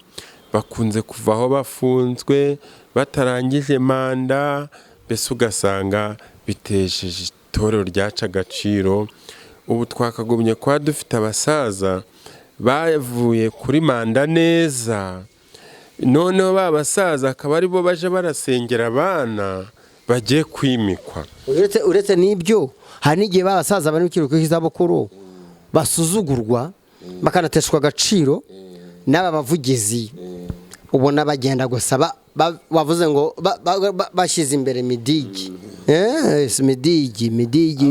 bakunze kuvaho bafunzwe batarangije manda, mbese ugasanga bitesheje itorero ryacu agaciro. Ubu twakagumye kuba dufite abasaza bavuye kuri manda neza, noneho ba basaza akaba aribo baje barasengera abana bagiye kwimikwa. Uretse n'ibyo hari n'igihe ba basaza bari mu kiruhuko cy'izabukuru basuzugurwa bakanateshwa agaciro n'aba bavugizi, ubona bagenda gusa bavuze ngo bashyize imbere midigi.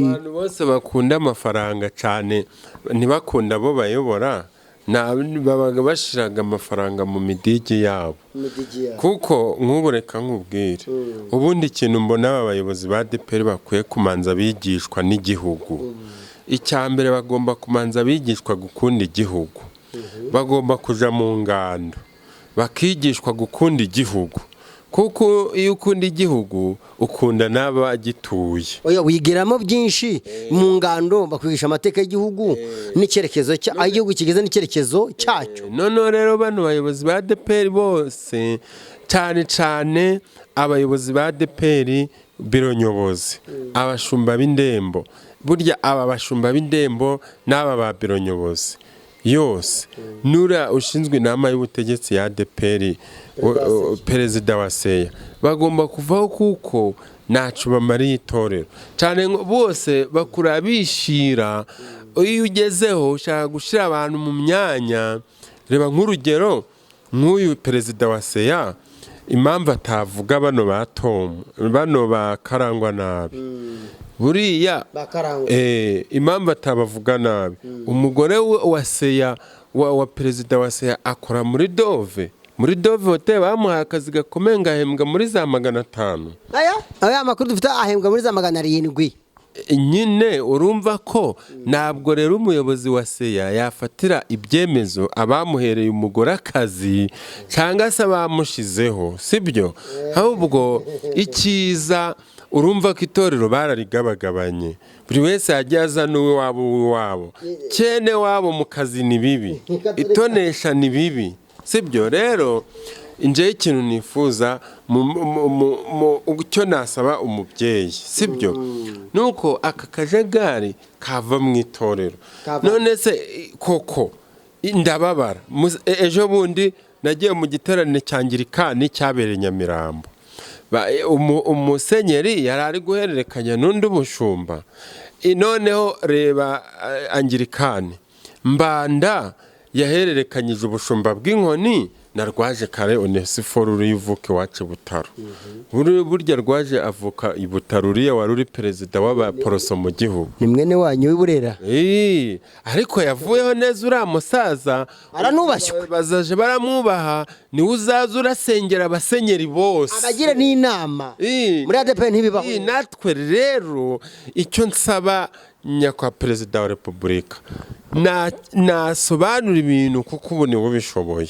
Abantu bose bakunda amafaranga cyane ntibakunda abo bayobora, babaga bashiraga amafaranga mu midigi yabo. Kuko nk'ubu reka nkubwire, ubundi ikintu mbona aba bayobozi ba ADEPR bakwiye kumanza bigishwa n'igihugu. Icya mbere bagomba kumanza bigishwa gukunda igihugu, bagomba kuja mu ngando bakigishwa gukunda igihugu, kuko iyo ukunda igihugu ukunda n'abagituye. Oya, wigiramo byinshi mu ngando, bakwigisha amateka y'igihugu n'icyerekezo aho igihugu kigeze n'icyerekezo cyacyo. None rero bano bayobozi ba ADEPR bose, cyane cyane abayobozi ba ADEPR biro nyobozi, abashumba b'indembo, burya aba bashumba b'indembo n'aba ba biro nyobozi yose, nura ushinzwe inama y'ubutegetsi ya ADEPR, Perezida wa Seya, bagomba kuvaho kuko nacu bamariye itorero cyane. Bose bakura bishira, iyo ugezeho ushaka gushira abantu mu myanya. Reba nk'urugero nk'uyu Perezida wa Seya, impamvu atavuga bano ba Tom, bano bakarangwa nabi, buriya impamvu atabavuga nabi, umugore wa Seya wa Perezida wa Seya akora muri Dove hotel, bamuhaye akazi gakomeye ngahembwa muri za 500. Aya makuru dufite ahembwa muri za 700. Nyine urumva ko ntabwo rero umuyobozi wa Seya yafatira ibyemezo abamuhereye umugore akazi cyangwa se abamushizeho, sibyo? Ahubwo icyiza urumva ko itorero bararigabagabanye, buri wese yagiye azana uwe wabo, cyene wabo mu kazi ni bibi, itonesha ni bibi, sibyo? Rero inje ikintu nifuza cyo nasaba umubyeyi, sibyo, nuko aka kajagari kava mu itorero. None se koko ndababara, ejo bundi nagiye mu giterane cyangirikani cyabereye Nyamirambo, umusenyeri yari ari guhererekanya n'undi bushumba. Noneho reba angirikani mbanda yahererekanyije ubushumba bw'inkoni na Rwaje Kare Onesiforo urivuke wacu Butaro. Burya Rwaje avuka i Butaro, uriya wari uri perezida w'abaporoso mu gihugu, ni mwene wanyu w'Iburera. Ariko yavuyeho neza uriya musaza, aranubashywe, bazaje baramwubaha, ni uzaza urasengera abasenyeri bose, abagira n'inama muri ADEPR ntibibaho. Natwe rero icyo nsaba nyakwa Perezida wa Repubulika, nasobanura ibintu kuko ubu niwe ubishoboye.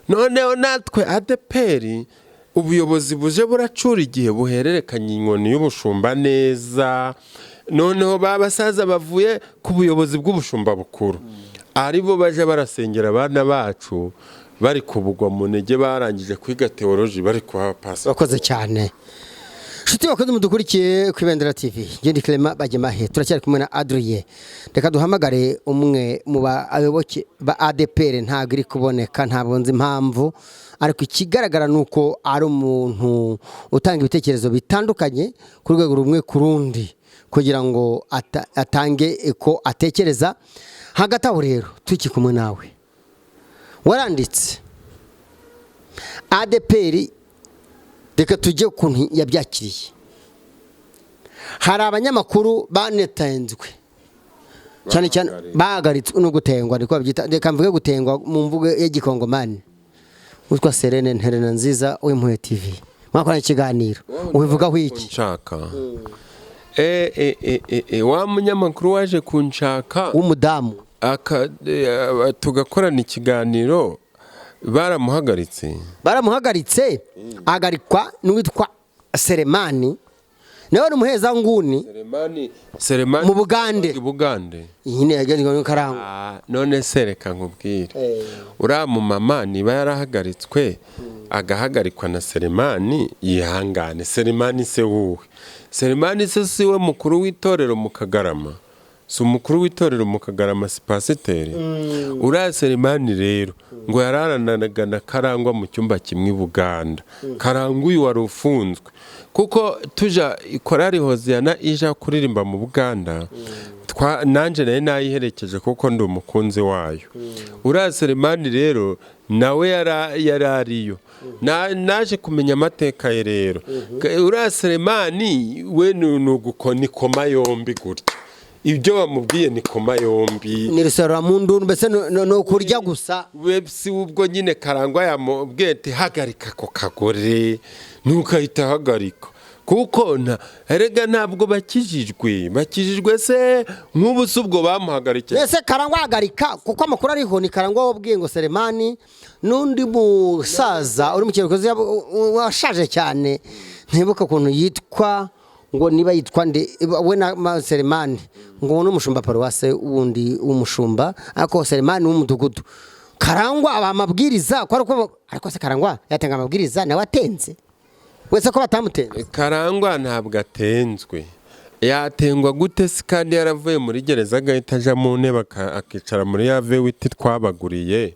Noneho natwe ADEPR ubuyobozi buje buracura igihe buhererekanya inkoni y'ubushumba neza. Noneho babasaza bavuye ku buyobozi bw'ubushumba bukuru aribo baje barasengera abana bacu, bari kubugwa mu ntege, barangije kwiga theology, bari kuhaba pasi. Bakoze cyane. Shuti bakoze mudukurikiye ku Ibendera TV, Ngendi Clement Bagemahe, turacyari kumwe na Adrien. Reka duhamagare umwe mu bayoboke ba ADEPR, ntabwo iri kuboneka, ntabwo nzi impamvu, ariko ikigaragara nuko ari umuntu utanga ibitekerezo bitandukanye ku rwego rumwe ku rundi kugira ngo atange ko atekereza. Hagati aho rero tuki kumwe nawe, waranditse ADEPR reka tujye ukuntu yabyakiriye. Hari abanyamakuru banetenzwe cyane cyane bahagaritswe no gutengwa, niko babyita, reka mvuge gutengwa mu mvugo y'igikongomani. Witwa Serene Nterena nziza w'Impuhwe TV, mwakoranye ikiganiro, ubivugaho iki? Nshaka wa munyamakuru waje kunshaka w'umudamu, tugakorana ikiganiro, baramuhagaritse ahagarikwa n'uwitwa Selemani, nawe ni umuhezanguni mu Bugande. Nyine yagenwe n'Karangwa. None se reka nkubwire, uriya mumama niba yarahagaritswe agahagarikwa na Selemani, yihangane. Selemani se wuwe? Selemani se si we mukuru w'itorero mu Kagarama? Si umukuru w'itorero mu Kagarama, si pasiteri? Uriya Selemani rero ngo yararanaga na Karangwa mu cyumba kimwe i Buganda. Karangwa uyu wari ufunzwe kuko tuja ikorari Hoziyana ija kuririmba mu Buganda, nanje naye nayiherekeje kuko ndi umukunzi wayo. Uriya Selemani rero nawe yarariyo, naje kumenya amateka ye rero. Uriya Selemani we ni koma yombi gutya, ibyo bamubwiye ni koma yombi, ni rusara mu nduru, mbese no kurya gusa. Si ubwo nyine Karangwa yamubwiye ati hagarika ko kagore, ntukahita hagarika kuko erega ntabwo bakijijwe se nk'ubu si ubwo bamuhagarikiye. Ese Karangwa hagarika kuko amakuru ariho, ni Karangwa wabwiye ngo Selemani n'undi musaza uri mu kirokozi washaje cyane, ntibuka ukuntu yitwa, ngo niba yitwa nde we na Selemani, ngo n'umushumba paruwase wundi w'umushumba, ariko Selemani w'umudugudu. Karangwa abamabwiriza ariko se Karangwa yatanga amabwiriza nawe atenze wese ko batamutenze? Karangwa ntabwo atenzwe, yatengwa gute se kandi yaravuye muri gereza agahita aja mu ntebe akicara muri ya vewiti twabaguriye,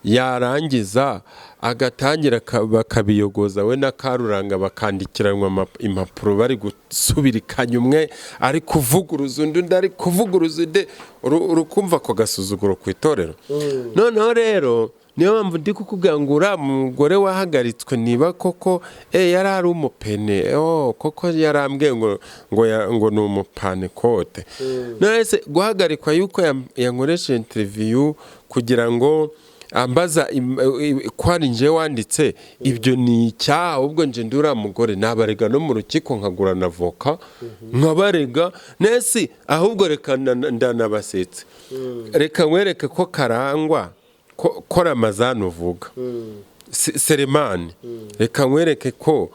yarangiza agatangira bakabiyogoza we na Karuranga, bakandikiranwa impapuro bari gusubirikanya, umwe ari kuvuguruza undi ari kuvuguruza undi, urukumva ko gasuzuguro ku itorero. Noneho rero niyo mpamvu ndi kukubwira ngo uriya mugore wahagaritswe niba koko yari ari umupene, koko yarambwiye ngo ni umupanekote. None se guhagarikwa yuko yankoresheje interview kugira ngo ambaza ko ari nje wanditse, ibyo ni icyaha. Ubwo nje ndi uriya mugore nabarega no mu rukiko nkagura na avoka nkabarega nese, ahubwo reka ndanabasetse, reka nkwereke ko Karangwa ko Ramazani uvuga Selemani, reka nkwereke ko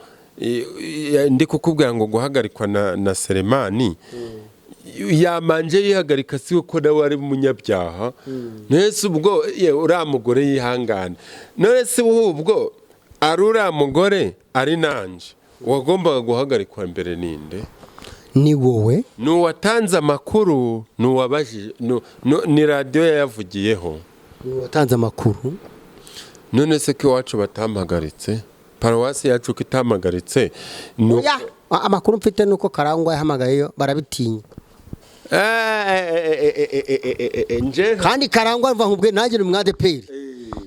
ndi kukubwira ngo guhagarikwa na Selemani yamanje yihagarika, si uko nawe ari umunyabyaha. Nese ubwo uriya mugore yihangane, none se ubwo ari uriya mugore ari nanje wagombaga guhagarikwa mbere ninde? Ni wowe, ni uwatanze amakuru, ni uwabajije, ni radiyo yayavugiyeho, ni uwatanze amakuru. None se ko iwacu batampagaritse, paruwasi yacu ko itampagaritse? Amakuru mfite nuko Karangwa yahamagayeyo barabitinya. Kandi Karangwa mva nkubwe nanjye ni ADEPR.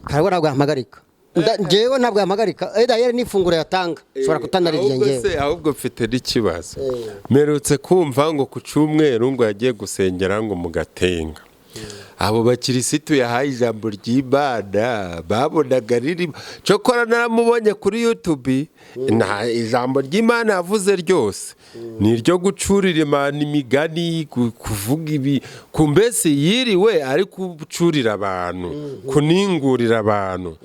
Karangwa ntabwo yahamagarika, njyewe ntabwo yahamagarika, yari n'ifunguro yatanga ushobora kutanarya njyewe. Ahubwo mfite n'ikibazo, mperutse kumva ngo ku cyumweru ngo yagiye gusengera ngo mu Gatenga. Abo bakirisitu yahaye ijambo ry'Imana babonaga ririmo, cyokora naramubonye kuri YouTube, na ijambo ry'Imana yavuze ryose ni iryo gucurira Imana imigani, kuvuga ibi, kumbese yiriwe ari gucurira abantu, kuningurira abantu.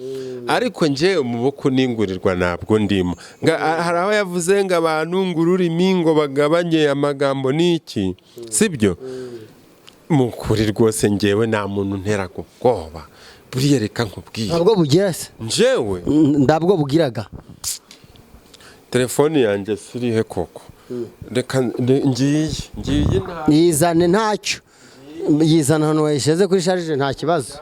Ariko nje mu kuningurirwa ntabwo ndimo. Hari aho yavuze ngo abantu ngururimi ngo bagabanye amagambo n'iki, sibyo? Mukuri rwose njyewe nta muntu ntera ubwoba, buriya reka nkubwiye. Ntabwo bugira se? Njyewe ndabwo bugiraga. Telefone yanjye sirihe koko? Reka ngiye yizane ntacyo, yizana hano wayisheze kuri charge nta kibazo.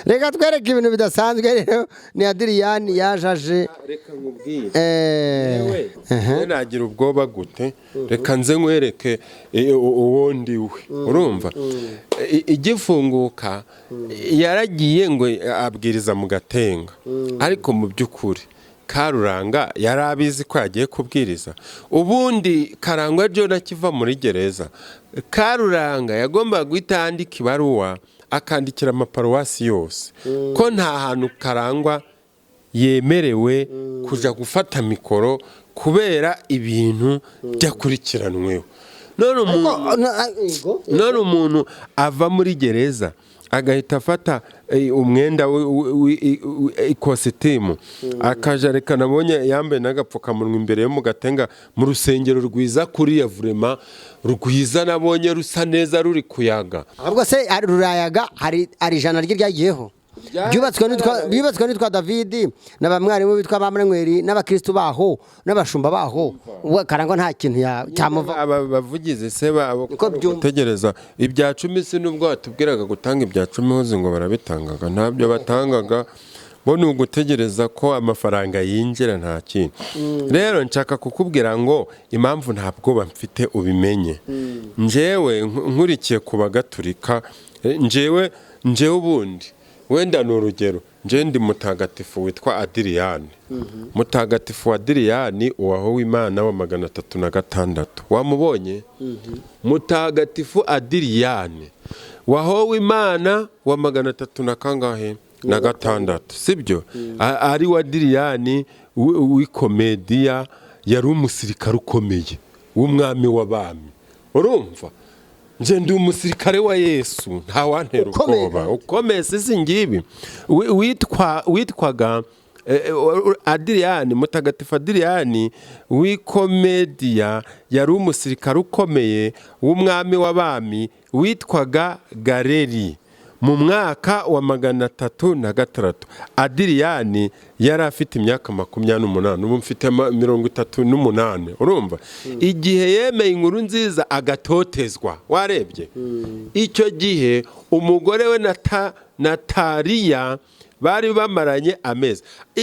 reka twereke ibintu bidasanzwe rero ni Adrien yajaje reka nkubwire nagira ubwoba gute reka nze nkwereke uwo ndi we urumva igifunguka yaragiye ngo abwiriza mu Gatenga ariko mu by'ukuri Karuranga yari abizi ko yagiye kubwiriza ubundi Karangwa ejo nakiva muri gereza Karuranga yagombaga guhita yandika ibaruwa akandikira amaparuwasi yose ko nta hantu Karangwa yemerewe kuja gufata mikoro kubera ibintu byakurikiranweho none umuntu ava muri gereza agahita afata umwenda ikositimu akajareka nabonye yambaye n'agapfukamunwa imbere yo mu Gatenga mu rusengero rwiza kuriya vrema rwiza nabonye rusa neza ruri kuyaga ahubwo se rurayaga hari ijana rye ryagiyeho byubatswe nitwa David n'abamwarimu bitwa bamrenweri n'abakristo baho n'abashumba baho Karangwa nta kintu cyamuva abavugize se gutegereza ibya 10 se nubwo batubwiraga gutanga ibya 10 hoze ngo barabitangaga ntabyo batangaga bo ni ugutegereza ko amafaranga yinjira nta kintu rero nshaka kukubwira ngo impamvu ntabwo bamfite ubimenye njewe nkurikiye kuba gaturika njewe ubundi wenda ni urugero nje ndi mutagatifu witwa Adrien mutagatifu Adrien uwaho Imana wa 306 wamubonye mutagatifu Adrien waho Imana wa 306 sibyo ari wa Adrien w'ikomedia yari umusirikare ukomeye w'umwami w'abami urumva nje ndi umusirikare wa Yesu nta wantera ubwoba ukomeye sisi ngibi witwaga Adrien mutagatifu Adrien w'ikomedia yari umusirikare ukomeye w'umwami w'abami witwaga Galeri mu mwaka wa 306 Adrien yari afite imyaka 28 ubu mfite 38 urumva igihe yemeye inkuru nziza agatotezwa warebye icyo gihe umugore we Nataliya bari bamaranye amezi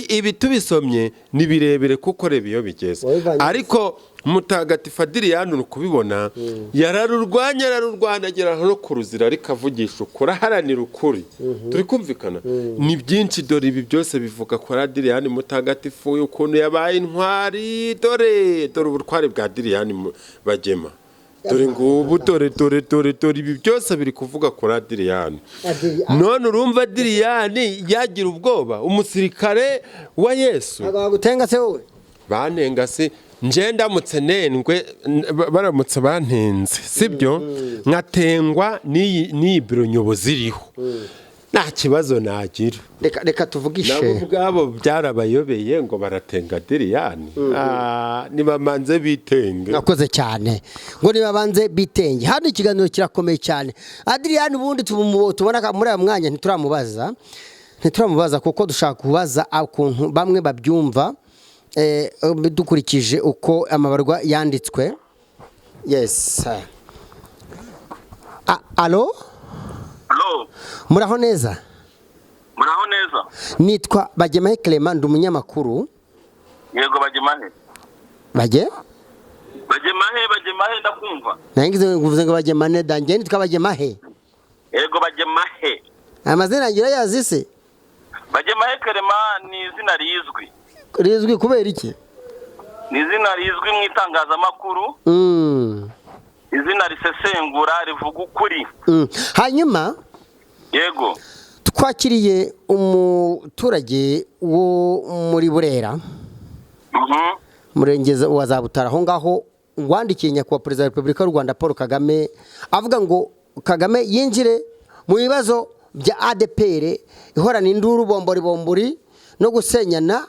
ibi tubisomye ni birebire kuko reba iyo bigeze ariko mutagatifu Adrien ukubibona yararurwanya agera no kuruzira rikavugisha ukuri aharanira ukuri turi kumvikana ni byinshi dore ibi byose bivuga ko Adrien mutagatifu ukuntu yabaye intwari dore ubutwari bwa Adrien bagema dore ngubu dore ibi byose biri kuvuga ko Adrien none urumva Adrien yagira ubwoba umusirikare wa Yesu agagutenga se wowe banenga se nje ndamutse nendwe baramutse bantenze sibyo nkatengwa ni biro nyobozi iriho nta kibazo nagira reka tuvugishe nabo ubwabo byarabayobeye ngo baratenga Adrien nibamanze bitenge nakoze cyane ngo nibabanze bitenge hano ikiganiro kirakomeye cyane Adrien ubundi tubona muri aya mwanya ntituramubaza kuko dushaka kubaza ukuntu bamwe babyumva dukurikije uko amabarwa yanditswe yes alo muraho neza nitwa Bagemahe Clement ndi umunyamakuru yego Bagemahe ndakumva nangize nguvuze ngo Bagemahe dange nitwa Bagemahe yego Bagemahe amazina ngira yazi se Bagemahe Clement ni izina rizwi kubera iki ni izina rizwi mu itangazamakuru izina risesengura rivuga ukuri hanyuma yego twakiriye umuturage wo muri Burera murengeza wa Zabutara aho ngaho wandikiye nyakubahwa Perezida wa Repubulika y'u Rwanda Paul Kagame avuga ngo Kagame yinjire mu bibazo bya ADEPR ihorana induru bombori no gusenyana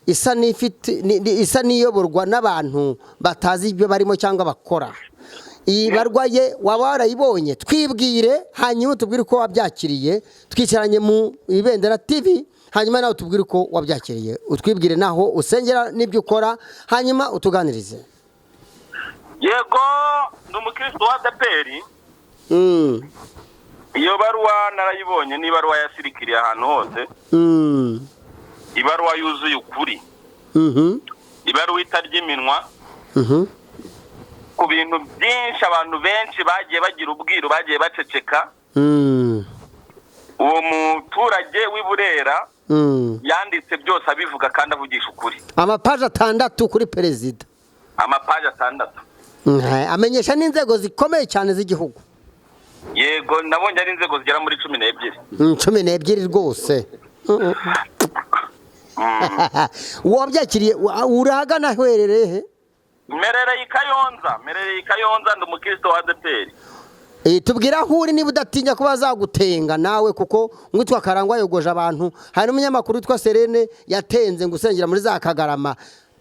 isa niyoborwa n'abantu batazi ibyo barimo cyangwa bakora iyi barwaye waba warayibonye twibwire hanyuma tubwire uko wabyakiriye twicaranye mu Ibendera TV hanyuma nawe tubwire uko wabyakiriye utwibwire naho usengera n'ibyo ukora hanyuma utuganirize yego ndi umukristo wa ADEPR iyo baruwa narayibonye ni baruwa yasirikiriye ahantu hose. Ibaruwa yuzuye ukuri. Ibaruwa itarya iminwa. Ku bintu byinshi abantu benshi bagiye bagira ubwiru bagiye baceceka. Uwo muturage w'Iburera yanditse byose abivuga kandi avugisha ukuri. Amapaje 6 kuri perezida. Amapaje 6. Amenyesha n'inzego zikomeye cyane z'igihugu. Yego nabonye ari inzego zigera muri 12. 12 rwose. Wabyakiriye urahagana hwerere Merereye Kayonza ndi mukristo wa ADEPR. Tubwira aho uri niba udatinya kuba zagutenga nawe kuko ngwitwa Karangwa yogoje abantu hari umunyamakuru witwa Serene yatenze ngusengera muri za Kagarama.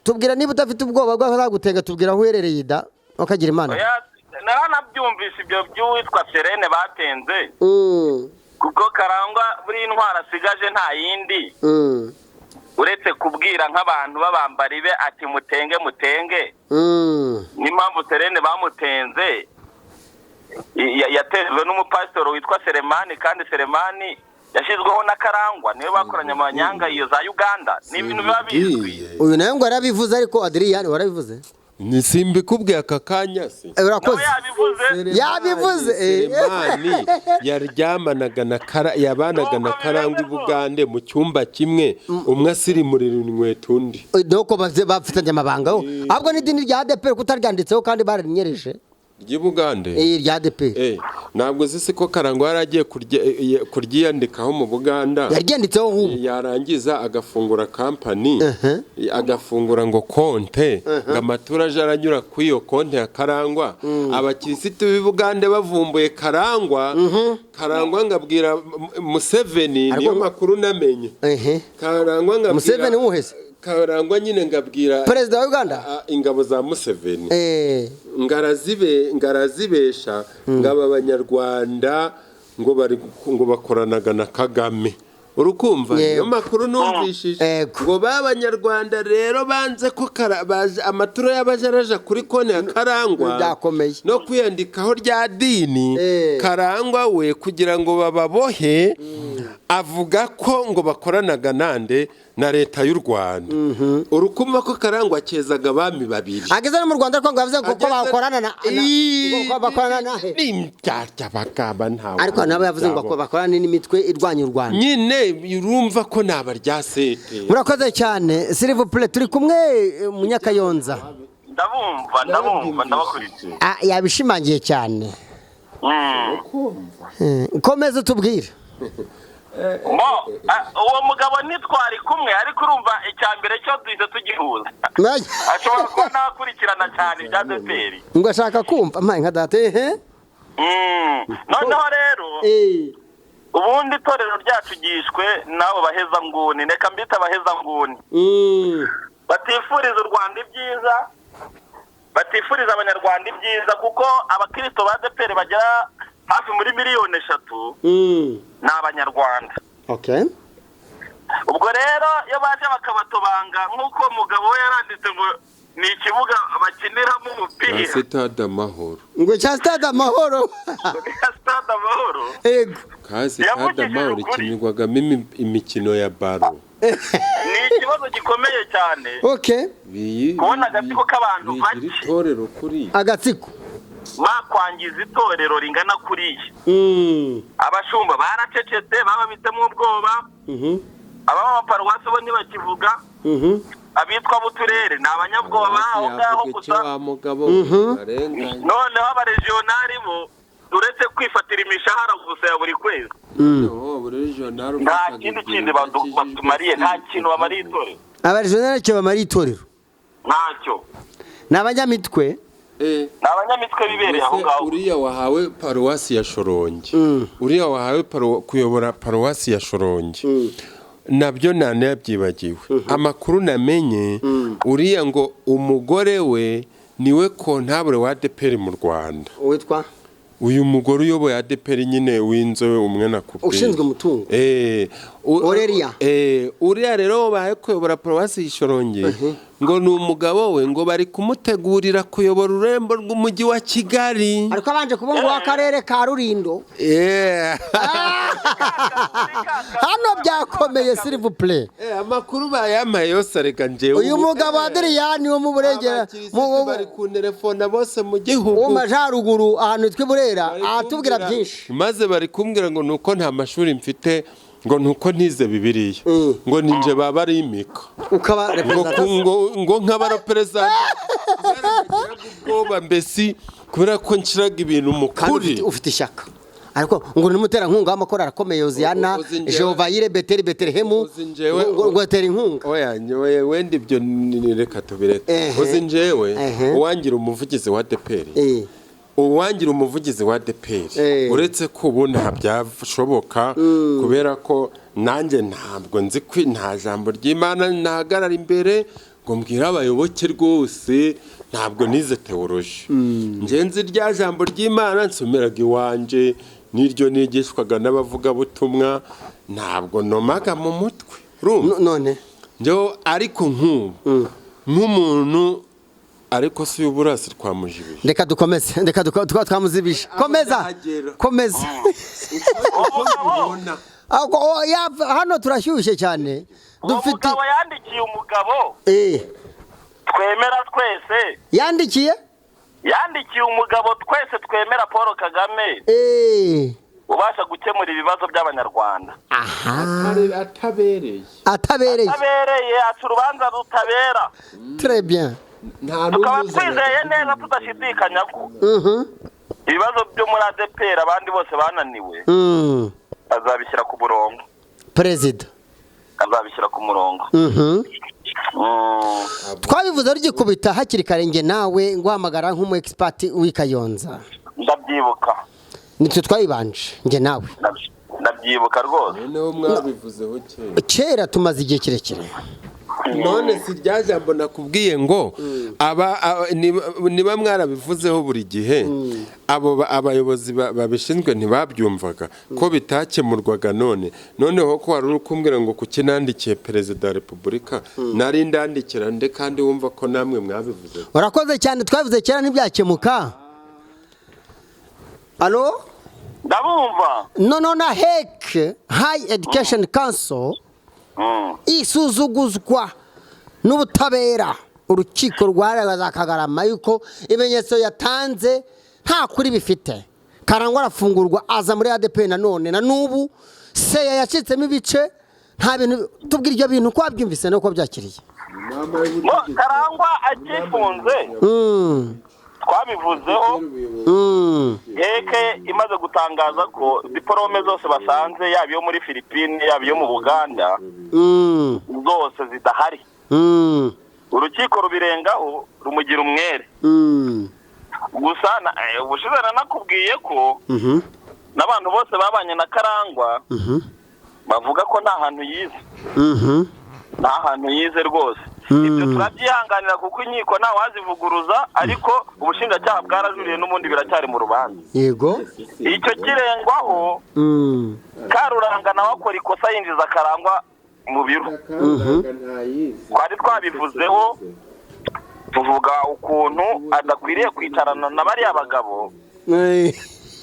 Tubwira niba udafite ubwoba bwo zagutenga tubwira aho uherereye da ukagira Imana. Naranabyumvise ibyo by'uwitwa Serene batenze. Kuko Karangwa buri intwara asigaje nta yindi. Uretse kubwira nk'abantu babambari be ati mutenge. N'impamvu Serene bamutenze yatezwe n'umupasitoro witwa Selemani kandi Selemani yashizweho na Karangwa niwe bakoranye amanyanga iyo za Uganda ni ibintu biba bizwi. Uyu nayo ngo arabivuze ariko Adrien warabivuze ni simbikubwiye aka kanya se urakoze yabivuze Selemani yabanaga na Karangwa i Bugande mu cyumba kimwe umwe asirimurira inkweto undi doko bafitanye amabanga ahubwo n'idini rya ADEPR kutaryanditseho kandi barinyereje Bugande rya ADEPR ntabwo zisi ko Karangwa yaragiye kuryandikaho mu Buganda yaryanditseho hubu yarangiza agafungura company agafungura ngo konte ngamatura aranyura ku iyo konte ya Karangwa abakirisitu b'i Bugande bavumbuye Karangwa ngabwira Museveni niyo makuru namenye Karangwa ngabwira Museveni muhese Karangwa nyine ngabwira Prezida wa Uganda ingabo za Museveni ngarazibesha ngaba abanyarwanda ngo bakoranaga na Kagame urukumva niyo makuru numvishije ngo babanyarwanda rero banze ko amaturo y'abajaraja kuri kone ya Karangwa no kwiyandikaho rya dini Karangwa we kugira ngo bababohe avuga ko ngo bakoranaga nande na leta y'u Rwanda urukuma ko Karangwa akezaga abami babiri ageze no mu Rwanda ko ngavuze ko bakorana na n'imbyarya bakaba ntawe ariko nabo yavuze ngo bakorana n'imitwe irwanya u Rwanda nyine urumva ko naba sete murakoze cyane s'il vous plaît turi kumwe Munyakayonza ndabumva ndabakurikiye yabishimangiye cyane komeza tubwire uwo mugabo nitwari kumwe ariko urumva icyambere cyo duhita tugihuza ashobora kuba nakurikirana cyane ibya ADEPR ngo ashaka kumva mpaye nka date noneho rero ubundi itorero ryacu gishwe nabo baheza nguni reka mbita baheza nguni batifuriza u Rwanda ibyiza batifuriza abanyarwanda ibyiza kuko abakristo ba ADEPR bagera hafi muri 3,000,000 ni abanyarwanda. Ubwo rero iyo baje bakabatobanga nk'uko umugabo we yaranditse ngo ni ikibuga bakiniramo umupira Stade Amahoro ngo cya Stade Amahoro ego kasi Stade Amahoro ikinirwagamo imikino ya baro ni ikibazo gikomeye cyane kubona agatsiko k'abantu bake itorero kuri agatsiko bakwangiza itorero ringana kuriya abashumba baracecetse bababitemo ubwoba ababa paruwasi bo ntibakivuga abitwa buturere ni abanyabwoba aho ngaho gusa noneho abaregionari bo uretse kwifatira imishahara gusa ya buri kwezi nta kindi batumariye nta kintu bamariye itorero abaregionari cyo bamariye itorero ntacyo ni abanyamitwe ni abanyamitwe bibereye aho ngaho uriya wahawe paruwasi ya Shorongi uriya wahawe kuyobora paruwasi ya Shorongi nabyo nane yabyibagiwe amakuru namenye uriya ngo umugore we niwe kontabure wa ADEPR mu Rwanda witwa uyu mugore uyoboye ADEPR nyine w'inzobe umwe nakubwiye ushinzwe umutungo Aurelia uriya rero bahaye kuyobora paruwasi y'Ishorongi ngo ni umugabo we ngo bari kumutegurira kuyobora ururembo rw'umujyi wa Kigali ariko abanje kubungu w'akarere ka Rulindo hano byakomeye s'il vous plaît amakuru bayamaye yose areka njewe uyu mugabo Adrien wo mu Burengera bari ku telefone bose mu gihugu wo majaruguru ahantu twi Burera atubwira byinshi maze bari kumbwira ngo nuko nta mashuri mfite ngo nuko ntize Bibiliya ngo ninje baba ari imika ukaba ngo nk'abaro perezida ubwoba mbesi kubera ko nshiraga ibintu mukuri ufite ishyaka ariko ngo ni mutera nkunga w'amakora arakomeye Oziana Jehova yire Betelehemu ngo atera inkunga oya wende ibyo reka tubireke uzi njewe uwangira umuvugizi wa ADEPR uwangira umuvugizi wa ADEPR uretse ko ubu nta byashoboka kubera ko nanjye ntabwo nzi ko nta jambo ry'Imana nahagarara imbere ngo mbwira abayoboke rwose ntabwo nize teoloji ngenzi rya jambo ry'Imana nsomeraga iwanje niryo nigishwaga n'abavugabutumwa ntabwo nomaga mu mutwe none njyewe ariko nk'umuntu ariko si uburasi twamujibije reka dukomeze reka twamuzibisha komeza hano turashyushye cyane dufite umugabo yandikiye umugabo twemera twese yandikiye umugabo twese twemera Paul Kagame ubasha gukemura ibibazo by'abanyarwanda atabereye ati urubanza rutabera très bien tukaba twizeye neza tudashidikanya ko ibibazo byo muri ADEPR abandi bose bananiwe azabishyira ku murongo Prezida azabishyira ku murongo twabivuze rugikubita hakiri kare nge nawe nguhamagara nk'umu expert w'Ikayonza ndabyibuka nitwe twayibanje nge nawe ndabyibuka rwose noneho mwabivuzeho kera tumaze igihe kirekire none si rya jambo nakubwiye ngo niba mwarabivuzeho buri gihe abo abayobozi babishinzwe ntibabyumvaga ko bitakemurwaga noneho ko wari ukumbwira ngo kukinandikiye Perezida wa Repubulika nari ndandikira nde kandi wumva ko namwe mwabivuze urakoze cyane twabivuze kera ntibyakemuka allo ndabumva na HEC High Education Council isuzuguzwa n'ubutabera urukiko rwaragaza Kagarama yuko ibimenyetso yatanze nta kuri bifite Karangwa arafungurwa aza muri ADEPR nanone na nubu se yacitsemo ibice nta bintu tubwira ibyo bintu ko wabyumvise no ko byakiriye Karangwa akifunze twabivuzeho heke imaze gutangaza ko diplome zose basanze yaba iyo muri Philippines yaba iyo mu Buganda zose zidahari urukiko rubirengaho rumugira umwere gusa ubushize nakubwiye ko n'abantu bose babanye na Karangwa bavuga ko nta hantu yize rwose ibyo turabyihanganira kuko inkiko nta wazivuguruza ariko ubushinjacyaha bwarajuriye n'ubundi biracyari mu rubanza yego icyo kirengwaho Karuranga nawe akora ikosa yinjiza Karangwa mu biro twari twabivuzeho tuvuga ukuntu adakwiriye kwicarana na bariya bagabo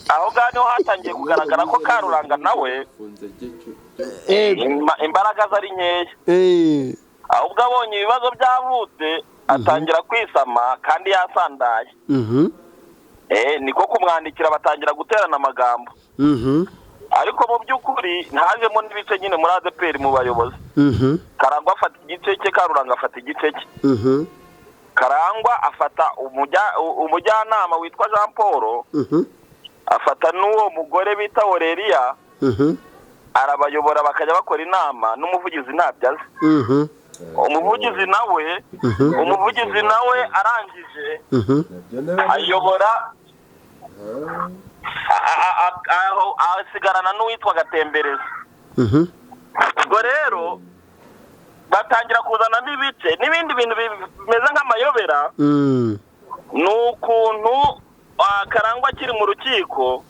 aho ngaho hatangiye kugaragara ko Karuranga nawe imbaraga zari nkeya ahubwo abonye ibibazo byavutse atangira kwisama kandi yasandaye niko kumwandikira batangira guterana amagambo ariko mu by'ukuri ntazemo n'ibice nyine muri ADEPR mu bayobozi Karangwa afata igice cye Karuranga afata igice cye Karangwa afata umujyanama witwa Jean Paul afata n'uwo mugore bita Aurelia arabayobora bakajya bakora inama n'umuvugizi ntabyaze umuvugizi nawe arangije ayobora asigarana n'uwitwa Gatembereza ubwo rero batangira kuzanamo ibice n'ibindi bintu bimeze nk'amayobera ni ukuntu Karangwa akiri mu rukiko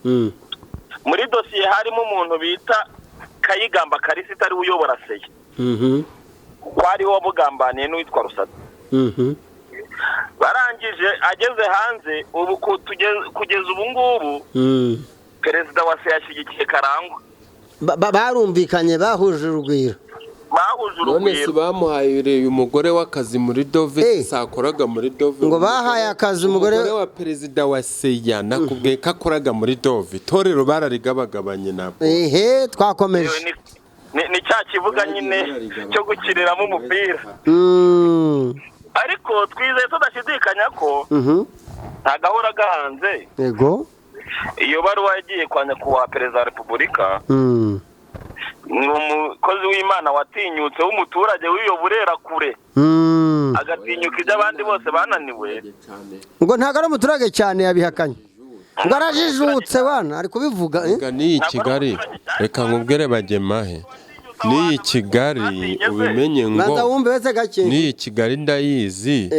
muri dosiye harimo umuntu bita Kayigamba Karisita ari uyobora seye kwari wo mugambaniye n'uwitwa Rusata barangije ageze hanze ubu kugeza ubu ngubu perezida wa seye yashyigikiye Karangwa barumvikanye bahuje urugwiro none si bamuhaye umugore w'akazi muri Dove sakoraga muri Dove ngo bahaye akazi umugore wa perezida wa seya nakubwiye ko akoraga muri Dove Itorero bararigabagabanye nabo twakomeje ni cya kibuga nyine cyo gukiriramo umupira ariko twizeye tudashidikanya ko nta gahora gahanze yego iyo baruwa yagiye kwa nyakubahwa perezida wa repubulika ni umukozi w'Imana watinyutse w'umuturage w'iyo Burera kure agatinyuka ibyo abandi bose bananiwe ngo ntago ari umuturage cyane yabihakanye ngo arajijutse bana ari kubivuga ni Kigali reka nkubwire bagemahe ni Kigali ubimenye ngo ni Kigali ndayizi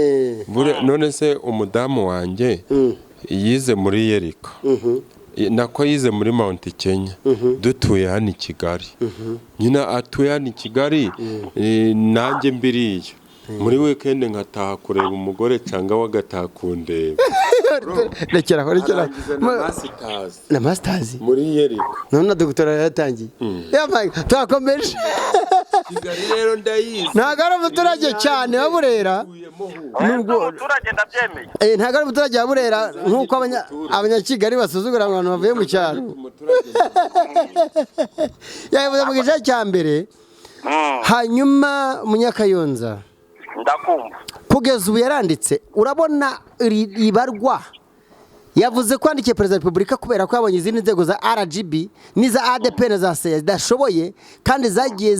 none se umudamu wanjye yize muri Yeriko nako yize muri Mount Kenya dutuye hano i Kigali nyina atuye hano i Kigali nanjye mbiriye muri weekend nkataha kureba umugore cyangwa wagataha kundeba rekera na masters muri Yeriko none dogitera yatangiye twakomeje Kigali rero ndayizi ntago ari umuturage cyane wa Burera nubwo umuturage ndabyemeye ntago ari umuturage wa Burera nkuko abanyakigali basuzugura abantu bavuye mu cyaro yavuze mu gice cya mbere hanyuma Munyakayonza ndakumva kugeza ubu yaranditse urabona ibarwa yavuze ko yandikiye perezida wa repubulika kubera ko yabonye izindi nzego za RGB n'iza ADEPR na za seya zidashoboye kandi zagiye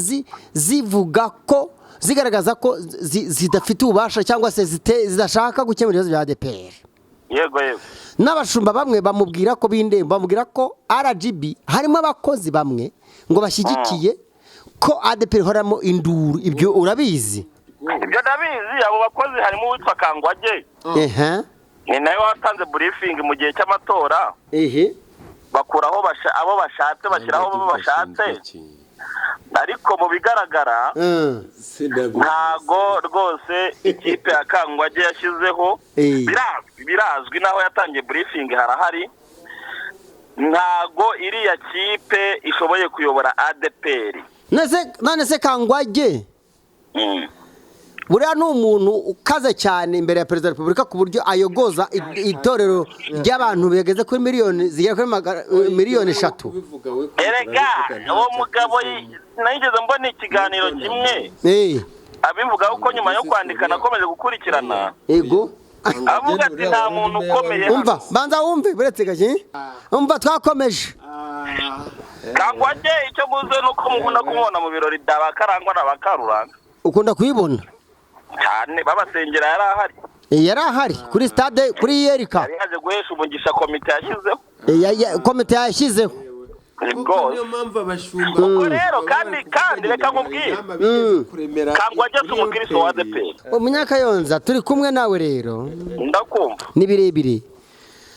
zivuga ko zigaragaza ko zidafite ububasha cyangwa se zidashaka gukemura ibibazo bya ADEPR yego n'abashumba bamwe bamubwira ko bindemba bamubwira ko RGB harimo abakozi bamwe ngo bashyigikiye ko ADEPR ihoramo induru ibyo urabizi ibyo ndabizi abo bakozi harimo uwitwa Kangwage ni nawe watanze briefing mu gihe cy'amatora bakuraho abo bashatse bashyiraho abo bashatse ariko mu bigaragara ntago rwose ikipe ya Kangwage yashyizeho birazwi naho yatangiye briefing harahari ntago iriya kipe ishoboye kuyobora ADEPR none se Kangwage buriya ni umuntu ukaze cyane imbere ya perezida wa repubulika ku buryo ayogoza itorero ry'abantu bigeze kuri miliyoni zigera kuri miliyoni 3 erega uwo mugabo nageze mbona ikiganiro kimwe abivuga uko nyuma yo kwandika nakomeje gukurikirana yego avuga ati nta muntu ukomeye umva banza wumve buretse gake umva twakomeje Kangwage icyo muze nuko mukunda kumubona mu birori Karangwa n'abakaruranga ukunda kuyibona cyane babasengera yari ahari kuri stade kuri Yerika yari yaje guhesha umugisha komite yashyizeho niyo mpamvu abashumba ubwo rero kandi reka nkubwire Kangwage umukristo wa ADEPR Munyakayonza turi kumwe nawe rero ndakumva ni birebire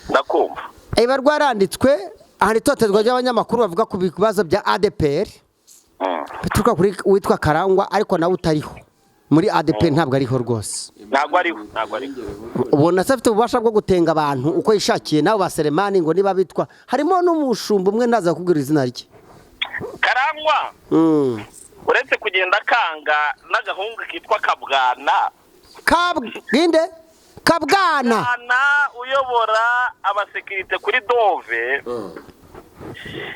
ndakumva barwaranditswe hari totezwa ry'abanyamakuru bavuga ku bibazo bya ADEPR bituruka kuri witwa Karangwa ariko nawe utariho muri ADEPR ntabwo ariho rwose ntabwo ariho ubona se afite ububasha bwo gutenga abantu uko yishakiye nabo baseremani ngo niba bitwa harimo n'umushumba umwe ndaza kubwira izina rye Karangwa uretse kugenda kanga n'agahungu kitwa Kabwana uyobora abasekirite kuri Dove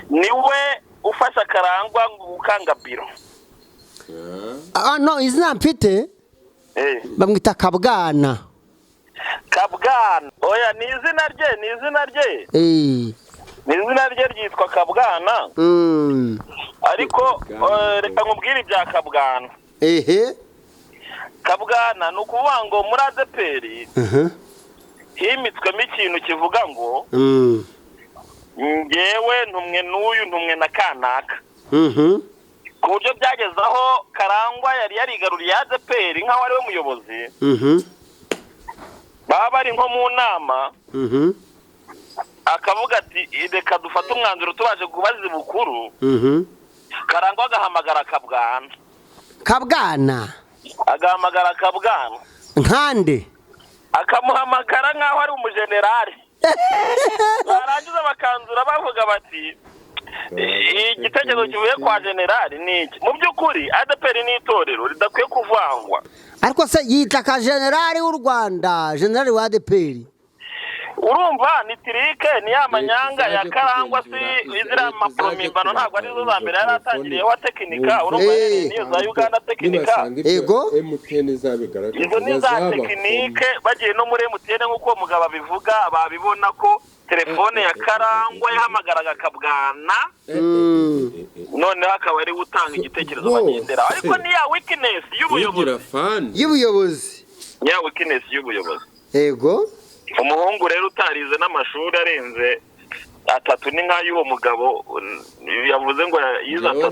niwe ufasha Karangwa gukanga biro no izina mfite bamwita Kabwana oya ni izina rye ryitwa Kabwana ariko reka nkubwire ibya Kabwana Kabwana ni ukuvuga ngo muri ADEPR himitswemo ikintu kivuga ngo ngewe ntumwe na kanaka ku buryo byageze aho Karangwa yari yarigaruriye ADEPR nk'aho ari we muyobozi baba bari nko mu nama akavuga ati reka dufate umwanzuro tubaje kubaza bukuru Karangwa agahamagara kabwana. Kabwana Agahamagara kabwana. nkande Akamuhamagara nkaho ari umujenerali. Barangiza bakanzura bavuga bati igitekerezo kivuye kwa generali ni iki? Mu by'ukuri ADEPR ni itorero ridakwiye kuvangwa. ariko se yita ka generali w'u Rwanda, generali wa ADEPR. Urumva ni tirike ni ya manyanga ya Karangwa si izira mapromimbano ntabwo ari zo za mbere yaratangiriye wa tekinika. Urumva niyo za Uganda tekinika. Ego MTN zabigaragaza izo ni za tekinike bagiye no muri MTN nk'uko umugabo abivuga babibona ko telefone ya Karangwa yahamagaraga kabwana noneho akaba ari gutanga igitekerezo bagendera ariko ni ya weakness y'ubuyobozi ya weakness y'ubuyobozi. ego Umuhungu rero utarize n'amashuri arenze atatu ni nka y'uwo mugabo yavuze ngo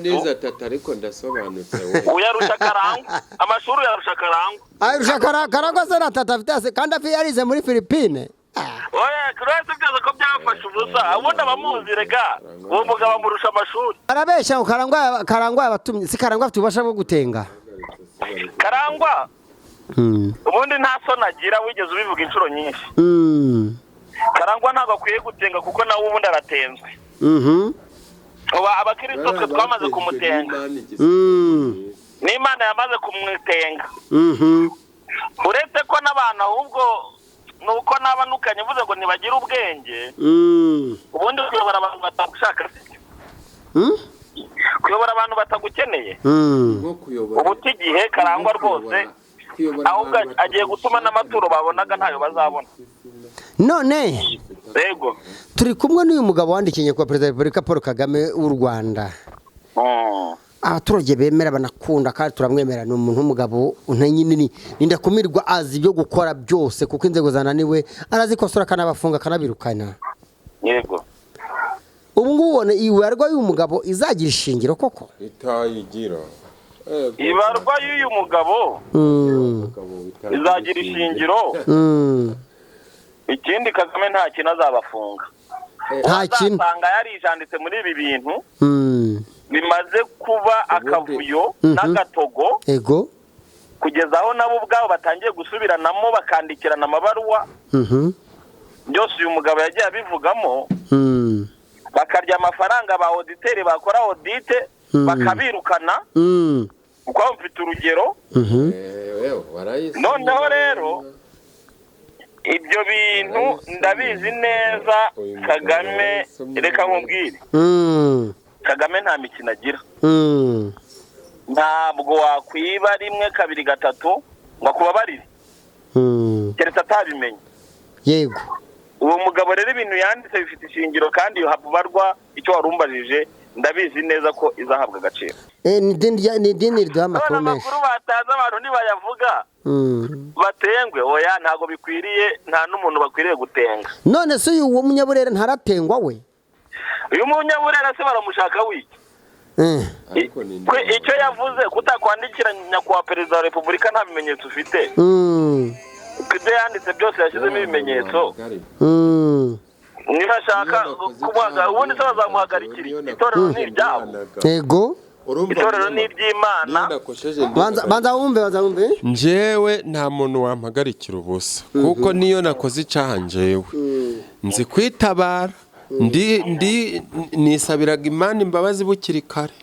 yiza atatu ariko ndasobanutse uyarusha Karangwa amashuri yarusha Karangwa arusha Karangwa se natata afite kandi afi yarize muri Philippines. Oya kuretse byaza ko byafashe ubusa ubundi abamuzi rega uwo mugabo amurusha amashuri. Arabeshya ngo Karangwa yabatumye si Karangwa afite ubasha bwo gutenga. Karangwa ubundi nta soni agira wigeze ubivuga inshuro nyinshi. Karangwa ntabwo akwiye gutenga kuko nawe ubundi aratenzwe. Uba abakristo twe twamaze kumutenga. N'Imana yamaze kumwitenga. Uretse ko n'abana ahubwo nuko nabanukanye mvuze ngo ntibagira ubwenge. Ubundi kuyobora abantu batagushaka kuyobora abantu batagukeneye. Ubuti igihe Karangwa rwose ahubwo agiye gutuma n'amaturo babonaga ntayo bazabona. None Yego turi kumwe n'uyu mugabo wandikiye kwa Prezida Repubulika Paul Kagame w'u Rwanda. Abaturage bemera banakunda kandi turamwemera ni umuntu w'umugabo nyine nindakumirwa azi byo gukora byose kuko inzego zananiwe arazikosora kanabafunga kanabirukana. Yego ubu ngubone ibarwa y'uyu mugabo izagira ishingiro koko itayigira ibarwa y'uyu mugabo izagira ishingiro. Ikindi Kagame nta kintu azabafunga. Nta kintu asanga yarijanditse muri ibi bintu bimaze kuba akavuyo n'agatogo. Ego kugeza aho nabo ubwabo batangiye gusubiranamo bakandikirana amabaruwa. Byose uyu mugabo yagiye abivugamo. Bakarya amafaranga ba auditeri bakora audite bakabirukana. Uko mfite urugero. Noneho rero ibyo bintu ndabizi neza Kagame reka nkubwire. Kagame nta mikino agira. Ntabwo wakwiba rimwe kabiri gatatu ngo akubabarire. Keretse atabimenye. Yego uwo mugabo rero ibintu yanditse bifite ishingiro kandi habubarwa icyo warumbajije ndabizi neza ko izahabwa agaciro. Ni dini ry'amakuru menshi. Amakuru bataza abantu ntibayavuga batengwe oya ntago bikwiriye nta n'umuntu bakwiriye gutenga. None se uyu munyaburera ntaratengwa we? Uyu munyaburera se baramushaka wiki? Icyo yavuze kutakwandikira nyakubahwa Perezida wa Repubulika nta bimenyetso ufite. Ibyo yanditse byose yashyizemo ibimenyetso. Niba ashaka kubaga ubundi se bazamuhagarikira. Itorero ni iryabo. Yego Itorero ni iry'Imana. Banza wumve. Njyewe nta muntu wampagarikira ubusa kuko niyo nakoze icyaha njyewe nzi kwitabara nisabiraga Imana imbabazi bukiri kare.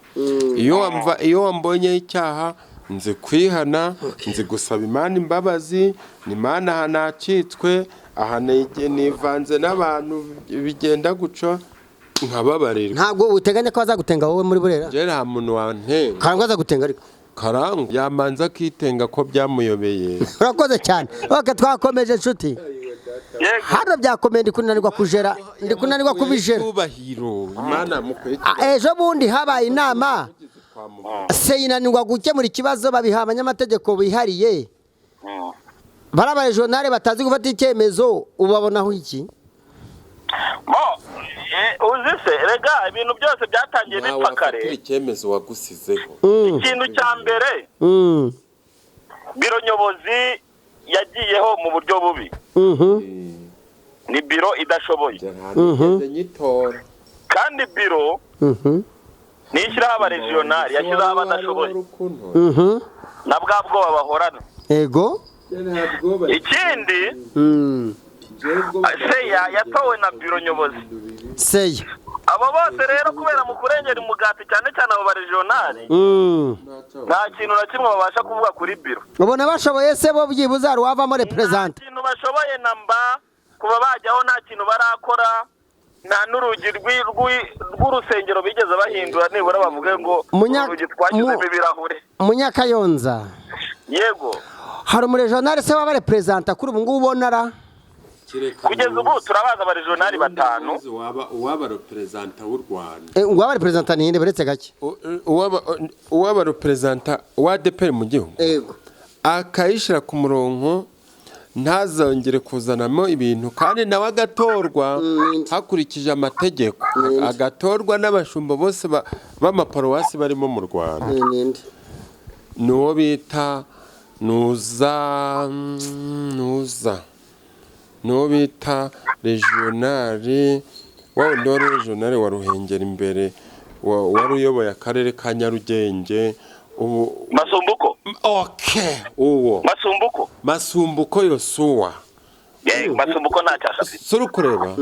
Iyo wambonye icyaha nzi kwihana nzi gusaba Imana imbabazi n'Imana hanacitswe aha nivanze n'abantu bigenda guco nkababarira. Ntabwo uteganya ko azagutenga wowe muri Burera? Je nta muntu wantenga. Karangwa azagutenga ariko Karangwa yamanza kitenga ko byamuyobeye. Urakoze cyane. Oke twakomeje nshuti. Hano byakomeye ndikunanirwa kujera ndikunanirwa kubijera. Imana mukwe. Ejo bundi habaye inama se inanirwa gukemura ikibazo babiha abanyamategeko bihariye. Barabaye journal batazi gufata icyemezo ubabonaho iki? Uzise rega ibintu byose byatangiye bipfa kare. Icyemezo wagusizeho. Ikintu cya mbere biro nyobozi yagiyeho mu buryo bubi. Ni biro idashoboye. Kandi biro nishyiraho abaregionari yashyizeho abadashoboye na bwa bwoba bahorana ego ikindi seya yatowe na biro nyobozi seya abo bose rero kubera mu kurengera umugati cyane cyane abo baregionari nta kintu na kimwe babasha kuvuga kuri biro ubona bashoboye se bo byibuze hari wavamo represent nta kintu bashoboye namba kuba bajyaho nta kintu barakora nta n'urugi rw'urusengero bigeze bahindura nibura bavuge ngo urugi twashyizemo ibirahure Munyakayonza yego hari umuregionari se waba representa kuri ubu ngubu ubona ra kugeza ubu turabaza abaregionari 5 uwaba representa w'u Rwanda uwaba representa ni inde beretse gake uwaba representa wa ADEPR mu gihugu yego akayishira ku murongo ntazongere kuzanamo ibintu kandi nawe agatorwa hakurikije amategeko agatorwa n'abashumba bose b'amaparuwasi barimo mu Rwanda nuwo bita nuwo bita regionali wa Dore regionali wa Ruhengeri imbere wari uyoboye akarere ka Nyarugenge Masumbuko uwo Masumbuko Yosuwa Masumbuko ntacyo suru kureba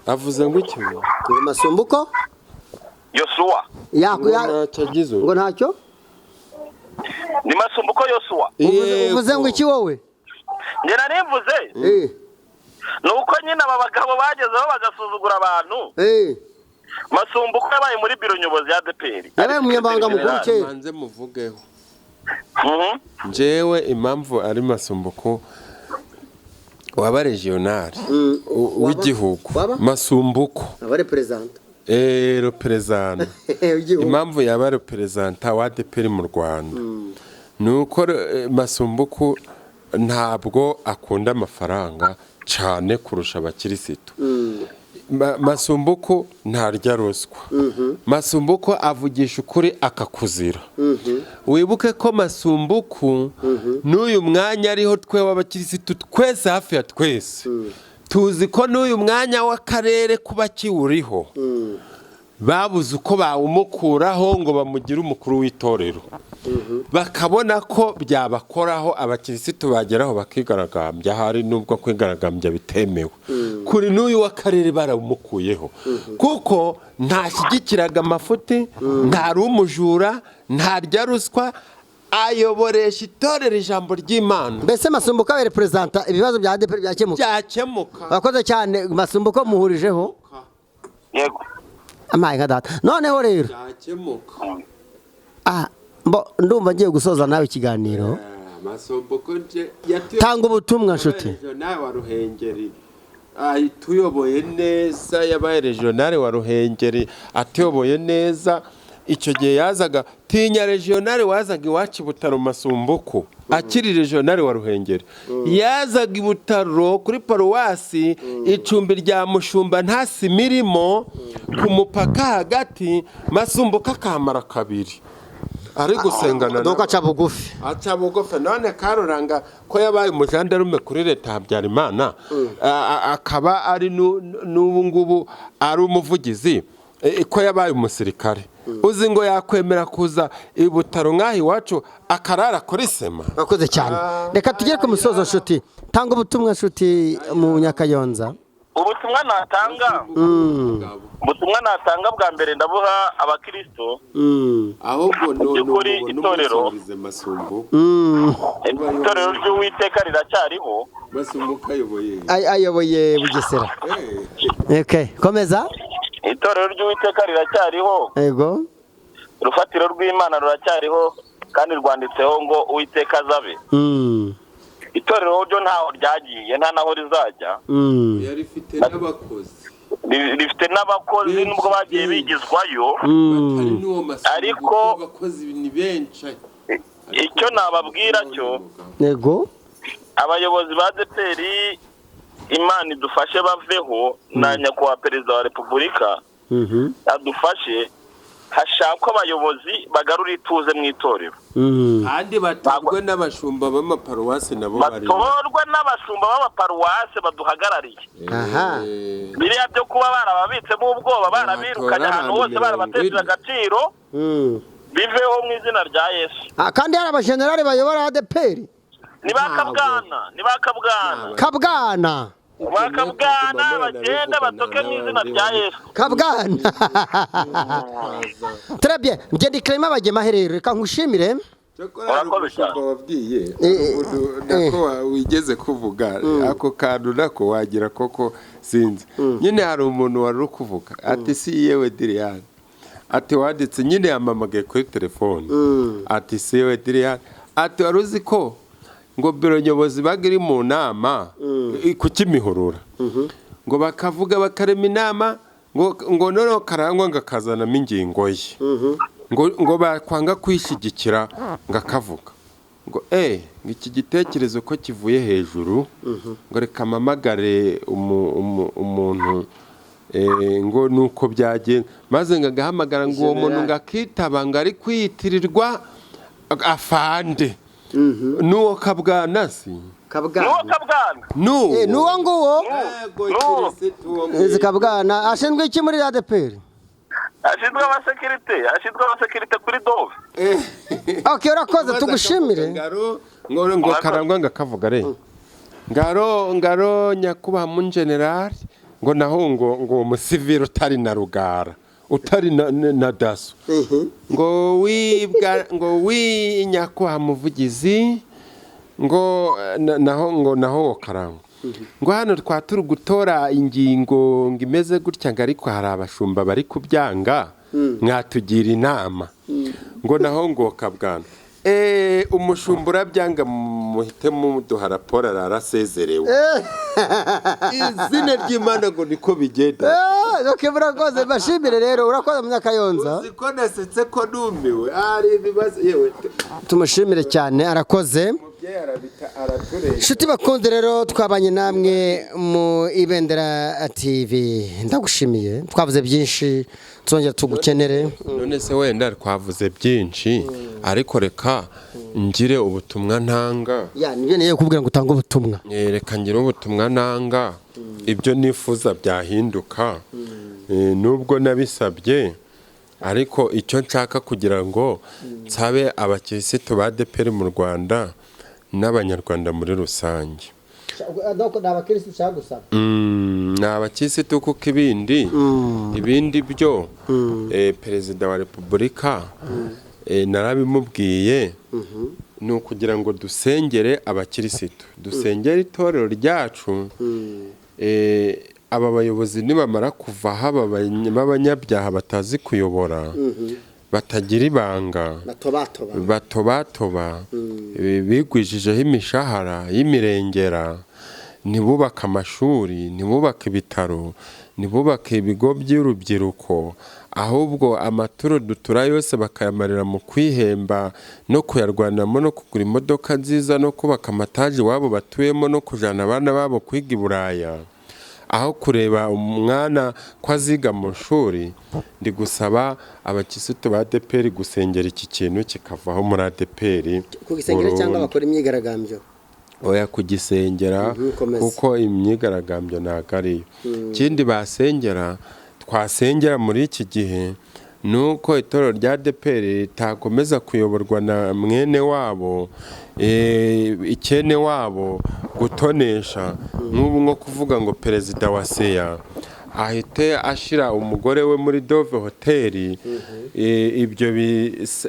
avuze ngo iki Masumbuko Yosuwa ngo ntacyo ni Masumbuko Yosuwa uvuze ngo iki wowe njye narimvuze nuko nyine aba bagabo bagezeho bagasuzugura abantu Masumbuko yabaye muri biro nyobozi ya ADEPR yabaye umunyamabanga mukuru cye manze muvugeho njyewe impamvu ari Masumbuko waba regional w'igihugu Masumbuko aba representa representa impamvu yaba representa wa ADEPR mu Rwanda nuko Masumbuko ntabwo akunda amafaranga cyane kurusha abakirisitu Masumbuko ntarya ruswa Masumbuko avugisha ukuri akakuzira wibuke ko Masumbuko n'uyu mwanya ariho twe w'abakirisitu twese hafi ya twese tuzi ko n'uyu mwanya w'akarere kuba kiwuriho babuze uko bawumukuraho ngo bamugire umukuru w'itorero bakabona ko byabakoraho abakirisitu bageraho bakigaragambya hari nubwo kwigaragambya bitemewe kuri n'uyu w'akarere barawumukuyeho kuko ntashyigikiraga amafuti ntari umujura ntarya ruswa ayoboresha itorero ijambo ry'Imana mbese Masumbuko abe representa ibibazo bya ADEPR byakemuka bakoze cyane Masumbuko muhurijeho yego amaye ngadata noneho rero ndumva ngiye gusoza nawe ikiganiro Masumbuko tanga ubutumwa nshuti nawe wa Ruhengeri tuyoboye neza yabaye regional wa Ruhengeri atuyoboye neza icyo gihe yazaga tinya regional wazaga iwacu Butaro Masumbuko akiri regional wa Ruhengeri yazaga ibutaro kuri paruwasi icumbi rya mushumba ntasi mirimo ku mupaka hagati Masumbuko akamara kabiri ari gusengana nuko aca bugufi none karuranga ko yabaye umujandarume kuri leta Habyarimana akaba ari n'ubu ngubu ari umuvugizi ko yabaye umusirikare uzi ngo yakwemera kuza ibutaro nk'aho iwacu akarara kuri sema bakoze cyane reka tugere ku musozo nshuti tanga ubutumwa nshuti mu Nyakayonza ubutumwa natanga bwa mbere ndabuha abakristo ahubwo by'ukuri itorero ry'Uwiteka riracyariho Masumbuko ayoboye Bugesera komeza itorero ry'Uwiteka riracyariho yego urufatiro rw'Imana ruracyariho kandi rwanditseho ngo Uwiteka azabe itorero ryo ntaho ryagiye nta naho rizajya rifite n'abakozi nubwo bagiye bigizwayo ariko icyo nababwira cyo yego abayobozi ba ADEPR Imana idufashe baveho na nyakubahwa Perezida wa Repubulika adufashe hashakwa abayobozi bagarura ituze mu itorero kandi batorwe n'abashumba b'amaparuwasi nabo bari batorwa n'abashumba b'amaparuwasi baduhagarariye biriya byo kuba barababitsemo ubwoba barabirukanye ahantu hose barabateje agaciro biveho mu izina rya Yesu. Kandi hari abajenerali bayobora ADEPR ni bakabwana bagenda batoke mu izina rya Yesu. Kabwana. Très bien. Ngende Clement Bagema herero reka nkushimire. wabwiye nako wigeze kuvuga ako kantu nako wagira koko sinzi nyine hari umuntu wari kuvuga ati si yewe Adrien ati wanditse nyine yamamagaye kuri telefone ati si yewe Adrien ati waruzi ko ngo biro nyobozi bagiri mu nama ku Kimihurura ngo bakavuga bakarema inama ngo noneho karangwa ngakazana ingingo ye ngo bakwanga kwishigikira ngakavuga ngo iki gitekerezo ko kivuye hejuru ngo reka mamagare umuntu ngo nuko byagenze maze ngagahamagara ngo uwo muntu ngakitaba ngo ari kwitirirwa afande nuwo kabwana si nuwo nguwo kabwana ashinzwe iki muri ADEPR ashinzwe abasekirite kuri Dove. Okay, urakoze tugushimire. Ngo karangwa ngakavuga re ngaro nyakuba mu general ngo naho ngo umusivile utari na rugara utari na daso ngo nyakuba muvugizi ngo naho karangwa ngo hano twaturu gutora ingingo ngimeze gutya ariko hari abashumba bari kubyanga mwatugira inama ngo naho ngo kabwana umushumbura byanga muhite muduha raporo arasezerewe izina ry'Imana ngo niko bigenda okay burakoze bashimire rero urakoze Munyakayonza uziko nasetse ko numiwe ari ibibazo yewe tumushimire cyane arakoze Shuti bakunze rero twabanye namwe mu Ibendera TV ndagushimiye twavuze byinshi tuzongera tugukenere none se wenda twavuze byinshi ariko reka ngire ubutumwa ntanga nibyo niye kubwira ngo utange ubutumwa reka ngire ubutumwa ntanga ibyo nifuza byahinduka nubwo nabisabye ariko icyo nshaka kugira ngo nsabe abakirisitu ba ADEPR mu Rwanda n'abanyarwanda muri rusange n'abakirisitu kuko ibindi byo Perezida wa Repubulika narabimubwiye ni ukugira ngo dusengere abakirisitu dusengere itorero ryacu aba bayobozi nibamara kuva haba b'abanyabyaha batazi kuyobora batagira ibanga batobatoba bigwijijeho imishahara y'imirengera ntibubake amashuri ntibubake ibitaro ntibubake ibigo by'urubyiruko ahubwo amaturo dutura yose bakayamarira mu kwihemba no kuyarwanamo no kugura imodoka nziza no kubaka amataji wabo batuyemo no kujana abana babo kwiga i Buraya aho kureba umwana ko aziga mu shuri ndi gusaba abakirisitu ba ADEPR gusengera iki kintu kikavaho muri ADEPR kugisengera cyangwa bakora imyigaragambyo oya kugisengera kuko imyigaragambyo nagari kindi basengera twasengera muri iki gihe nuko itorero rya ADEPR ritakomeza kuyoborwa na mwene wabo ikene wabo gutonesha nk'ubu nko kuvuga ngo perezida wa seya ahite ashira umugore we muri Dove hoteli ibyo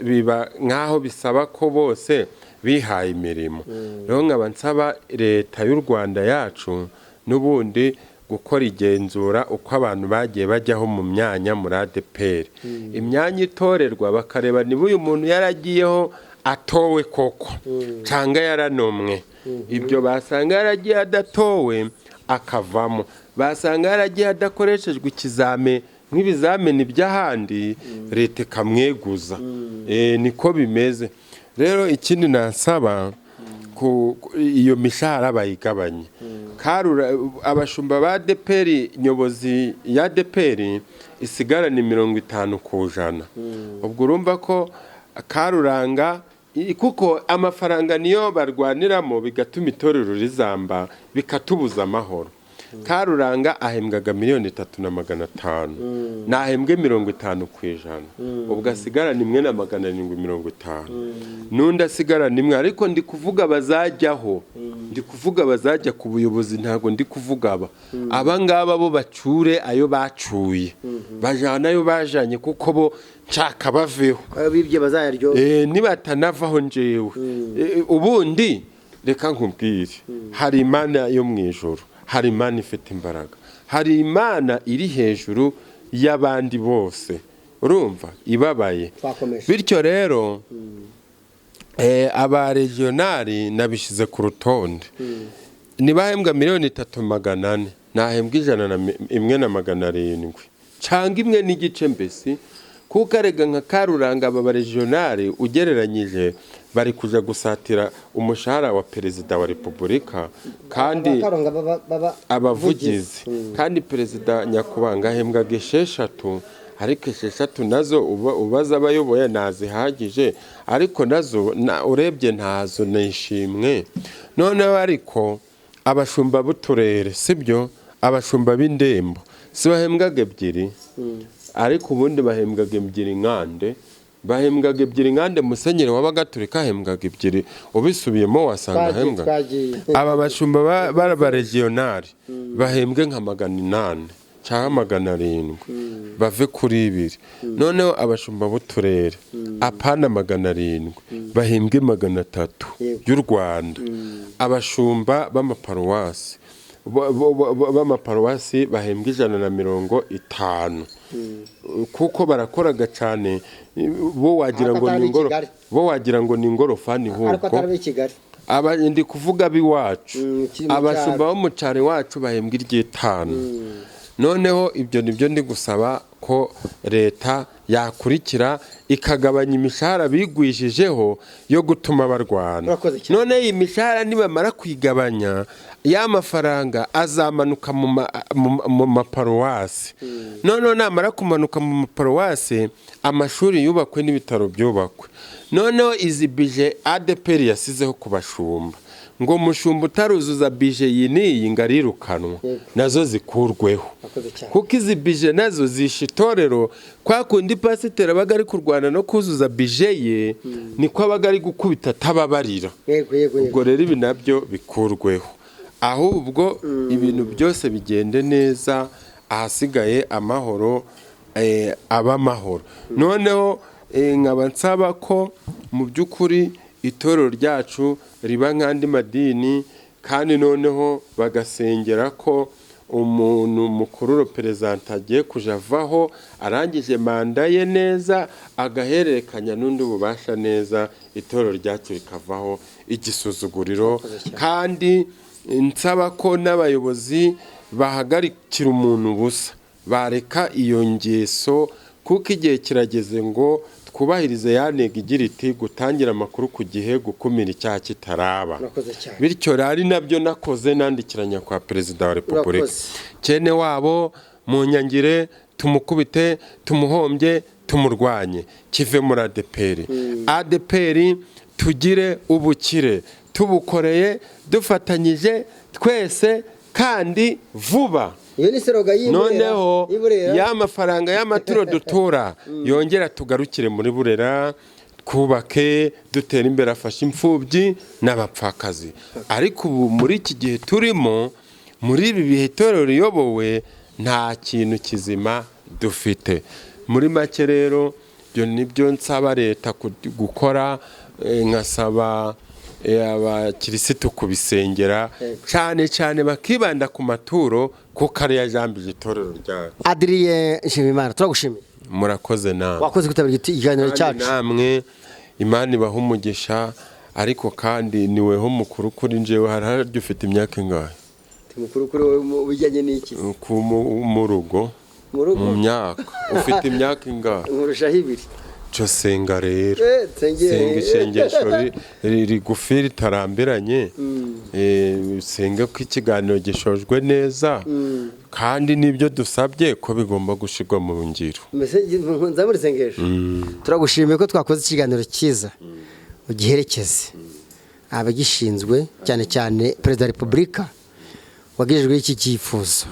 biba nkaho bisaba ko bose bihaye imirimo rero nkaba nsaba leta y'u Rwanda yacu n'ubundi gukora igenzura uko abantu bagiye bajyaho mu myanya muri ADEPR imyanya itorerwa bakareba niba uyu muntu yaragiyeho atowe koko cyangwa yaranomwe ibyo basanga yaragiye adatowe akavamo basanga yaragiye adakoreshejwe ikizame nk'ibizamini by'ahandi leta ikamweguza niko bimeze rero ikindi nasaba iyo mishahara bayigabanye abashumba ba ADEPR nyobozi ya ADEPR isigara ni 50%. Ubwo urumva ko Karuranga kuko amafaranga niyo barwaniramo bigatuma itorero rizamba bikatubuza amahoro. Karuranga ahembwaga 3,500,000 nahembwe 50%. Ubwo asigara ni 1,750. Nunda asigara nimwe, ariko ndi kuvuga bazajyaho, ndi kuvuga bazajya ku buyobozi, ntago ndi kuvuga aba ngaba bo bacure ayo bacuye, bajana ayo bajanye, kuko bo nshaka baveho bibye bazayaryo nibatanavaho njewe. Ubundi reka nkubwire, hari Imana yo mwijuru, hari Imana ifite imbaraga, hari Imana iri hejuru y'abandi bose, urumva ibabaye. Bityo rero aba regionali nabishize ku rutonde, nibahembwa 3,400,000 nahembwa 1,700,000 canga 1,5 mbese, kuko arega nka Karuranga aba regionali ugereranyije bari kuja gusatira umushahara wa Prezida wa Repubulika, kandi abavugizi, kandi Prezida nyakubanga ahembwaga 6, ariko 6 nazo ubaza abayoboye nazihagije, ariko nazo urebye ntazo nishimwe. Noneho ariko abashumba b'uturere sibyo, abashumba b'indembo si bahembwaga 2, ariko ubundi bahembwaga 2 nkande, bahembwaga 2 nkande. Musenyeri w'Abagatolika ahembwaga 2, ubisubiyemo wasanga ahembwa. Aba bashumba ba regionali bahembwe nka 800 cyangwa 700 bave kuri 2. Noneho abashumba b'uturere apana 700 bahembwe 300 y'u Rwanda. Abashumba b'amaparuwasi bahembwa 150, kuko barakoraga cyane, bo wagira ngo ni ingorofani huko. Ndi kuvuga biwacu, abashumba bo mu cyari wacu bahembwa 5. Noneho ibyo nibyo ndi gusaba ko leta yakurikira ikagabanya imishahara bigwishijeho yo gutuma barwana. None iyi mishahara nibamara kwigabanya, ya mafaranga azamanuka mu maparuwasi. Noneho namara kumanuka mu maparuwasi, amashuri yubakwe n'ibitaro byubakwe. Noneho izi bije ADEPR yasizeho kubashumba, ngo mushumba utaruzuza bije yiniyi ngarirukanwa, nazo zikurweho, kuko izi bije nazo zisha itorero. Kwa kundi pasiteri abaga ari kurwana no kuzuza bije ye, niko abaga ari gukubita tababarira. Ubwo rero ibi nabyo bikurweho, ahubwo ibintu byose bigende neza, ahasigaye amahoro aba amahoro. Noneho nkaba nsaba ko mu by'ukuri itorero ryacu riba nk'andi madini, kandi noneho bagasengera ko umuntu mukuru representa agiye kuja avaho arangije manda ye neza, agahererekanya n'undi bubasha neza, itorero ryacu rikavaho igisuzuguriro. Kandi nsaba ko n'abayobozi bahagarikira umuntu busa, bareka iyo ngeso, kuko igihe kirageze ngo twubahirize yanega igira iti gutangira amakuru ku gihe, gukumira icyaha kitaraba. Bityo rari nabyo nakoze, nandikiranya kwa Prezida wa Repubulika, cyene wabo mu nyangire tumukubite, tumuhombye, tumurwanye, kive muri ADEPR. ADEPR tugire ubukire, tubukoreye dufatanyije twese kandi vuba. Noneho ya mafaranga y'amaturo dutora yongera tugarukire muri Burera, twubake, dutera imbere, afashe imfubyi n'abapfakazi. Ariko ubu muri iki gihe turimo, muri ibi bihe itorero riyobowe, nta kintu kizima dufite. Muri make rero byo nibyo nsaba leta gukora, nkasaba abakirisitu kubisengera cyane cyane, bakibanda ku maturo, kuko ari yajambije itorero ryacu. Adrien-Igice, turagushimiye. Murakoze nawe, wakoze kwitabira ikiganiro cyacu. Namwe Imana ibaha umugisha, ariko kandi niweho mukuru kuri njewe. Hararyo ufite imyaka ingahe? Mukuru kuri wowe bijyanye n'iki? Mu rugo, mu myaka ufite imyaka ingahe? Nkurushaho 2. cyo senga rero senga isengesho rigufi ritarambiranye senga ko ikiganiro gishojwe neza kandi nibyo dusabye ko bigomba gushirwa mu ngiro. Nzamuri sengesho turagushimiye ko twakoze ikiganiro cyiza ugiherekeze abagishinzwe cyane cyane Perezida wa Repubulika wagejejwe iki cyifuzo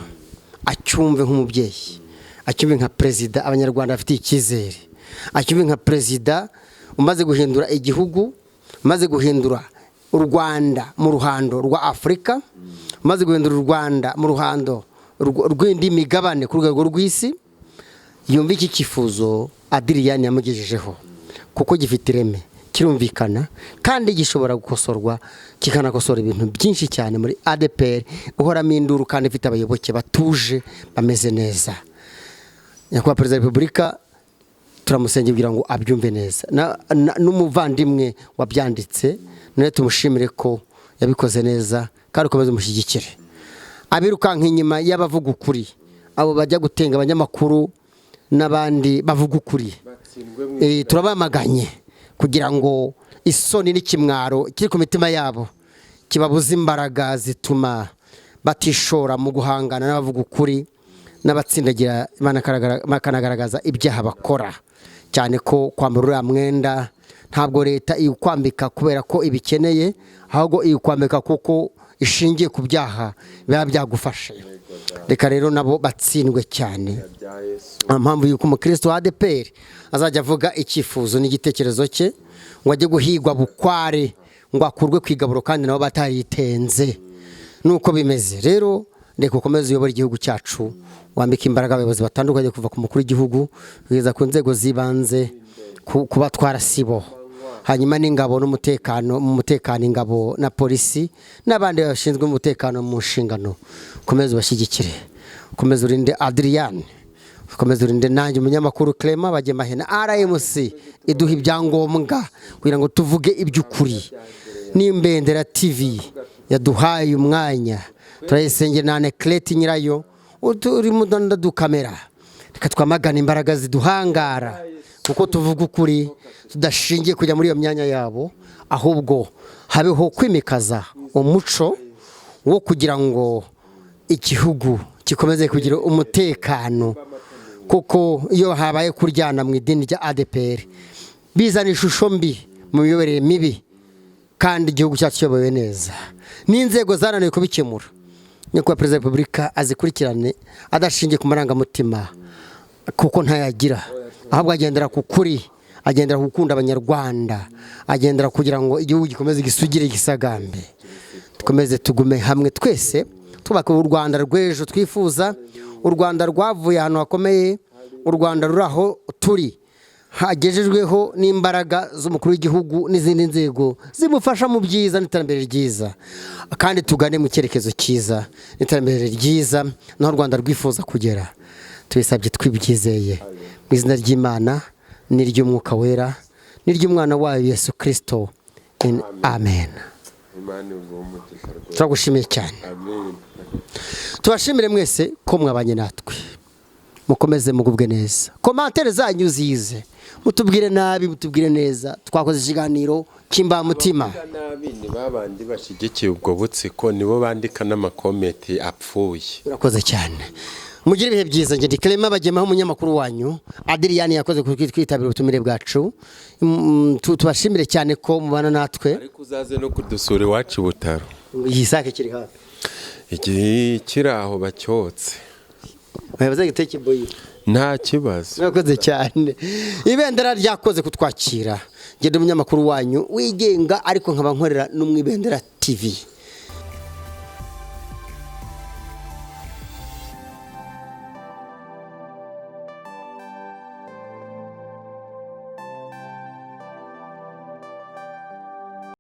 acyumve nk'umubyeyi, acyumve nka Perezida abanyarwanda bafite icyizere, acyumve nka Perezida umaze guhindura igihugu, umaze guhindura u Rwanda mu ruhando rwa Afurika, umaze guhindura u Rwanda mu ruhando rw'indi migabane ku rwego rw'isi. Yumva iki cyifuzo Adrien yamugejejeho kuko gifite ireme, kirumvikana kandi gishobora gukosorwa, kikanakosora ibintu byinshi cyane muri ADEPR uhoramo induru kandi ifite abayoboke batuje bameze neza. Nyakubahwa Perezida wa Repubulika turamusengera kugira ngo abyumve neza, n'umuvandimwe wabyanditse none tumushimire ko yabikoze neza kandi ukomeze umushyigikire. Abirukanka inyuma y'abavuga ukuri, abo bajya gutenga abanyamakuru n'abandi bavuga ukuri, turabamaganye kugira ngo isoni n'ikimwaro kiri ku mitima yabo kibabuza imbaraga zituma batishora mu guhangana n'abavuga ukuri n'abatsindagira bakanagaragaza ibyaha bakora, cyane ko kwambara uriya mwenda ntabwo leta iwukwambika kubera ko ibikeneye, ahubwo iwukwambika kuko ishingiye ku byaha biba byagufashe. Reka rero nabo batsindwe cyane. Mpamvu yuko umukristo wa ADEPR azajya avuga icyifuzo n'igitekerezo cye ngo ajye guhigwa bukware ngo akurwe kwigaburo kandi nabo bataritenze. Nuko bimeze rero, reka ukomeze uyobora igihugu cyacu, wambika imbaraga abayobozi batandukanye kuva ku mukuru w'igihugu kugeza ku nzego zibanze, kuba twarasibo, hanyuma n'ingabo n'umutekano mu mutekano, ingabo na polisi n'abandi bashinzwe umutekano mu nshingano. Komeza ubashyigikire, komeza urinde Adrien, komeza urinde nanjye umunyamakuru Clement Bagemahena. RMC iduha ibyangombwa kugira ngo tuvuge iby'ukuri. N'Ibendera TV yaduhaye umwanya, turayisengera na Neclete nyirayo uri mu dukamera. Reka twamagana imbaraga ziduhangara kuko tuvuga ukuri tudashingiye kujya muri iyo myanya yabo, ahubwo habeho kwimikaza umuco wo kugira ngo igihugu gikomeze kugira umutekano, kuko iyo habaye kuryana mu idini rya ADEPR bizana ishusho mbi mu miyoborere mibi kandi igihugu cyacu kiyobowe neza. N'inzego zananiwe kubikemura, nyakubahwa Perezida wa Repubulika azikurikirane adashingiye ku marangamutima kuko ntayagira, ahubwo agendera ku kuri, agendera ku gukunda abanyarwanda, agendera kugira ngo igihugu gikomeze gisugire gisagambe. Dukomeze tugume hamwe twese twubaka u Rwanda rw'ejo twifuza, u Rwanda rwavuye ahantu hakomeye, u Rwanda ruri aho turi hagejejweho n'imbaraga z'umukuru w'igihugu n'izindi nzego zimufasha mu byiza n'iterambere ryiza, kandi tugane mu cyerekezo cyiza n'iterambere ryiza n'aho u Rwanda rwifuza kugera. Tubisabye twibyizeye mu izina ry'Imana n'iry'Umwuka Wera n'iry'Umwana wayo Yesu Kristo. Amen. Turagushimiye cyane. Tubashimire mwese ko mwabanye natwe, mukomeze mugubwe neza. Komantere zanyu zize, mutubwire nabi, mutubwire neza. Twakoze ikiganiro cy'imbamutima. Ni babandi bashigikiye ubwo butsiko nibo bandika n'amakomenti apfuye. Urakoze cyane. Mugire ibihe byiza. Nge ndi Clement Bagemaho umunyamakuru wanyu. Adrien yakoze kwitabira ubutumire bwacu. Tubashimire cyane ko mubana natwe. Ariko uzaze no kudusura iwacu Butaro. Yisake kiri hafi. Iki kiraho bacyotse. Bayabaza giteke boyi. Nta kibazo. Urakoze cyane. Ibendera ryakoze kutwakira. Nge ndi umunyamakuru wanyu wigenga ariko nkaba nkorera no mu Ibendera TV.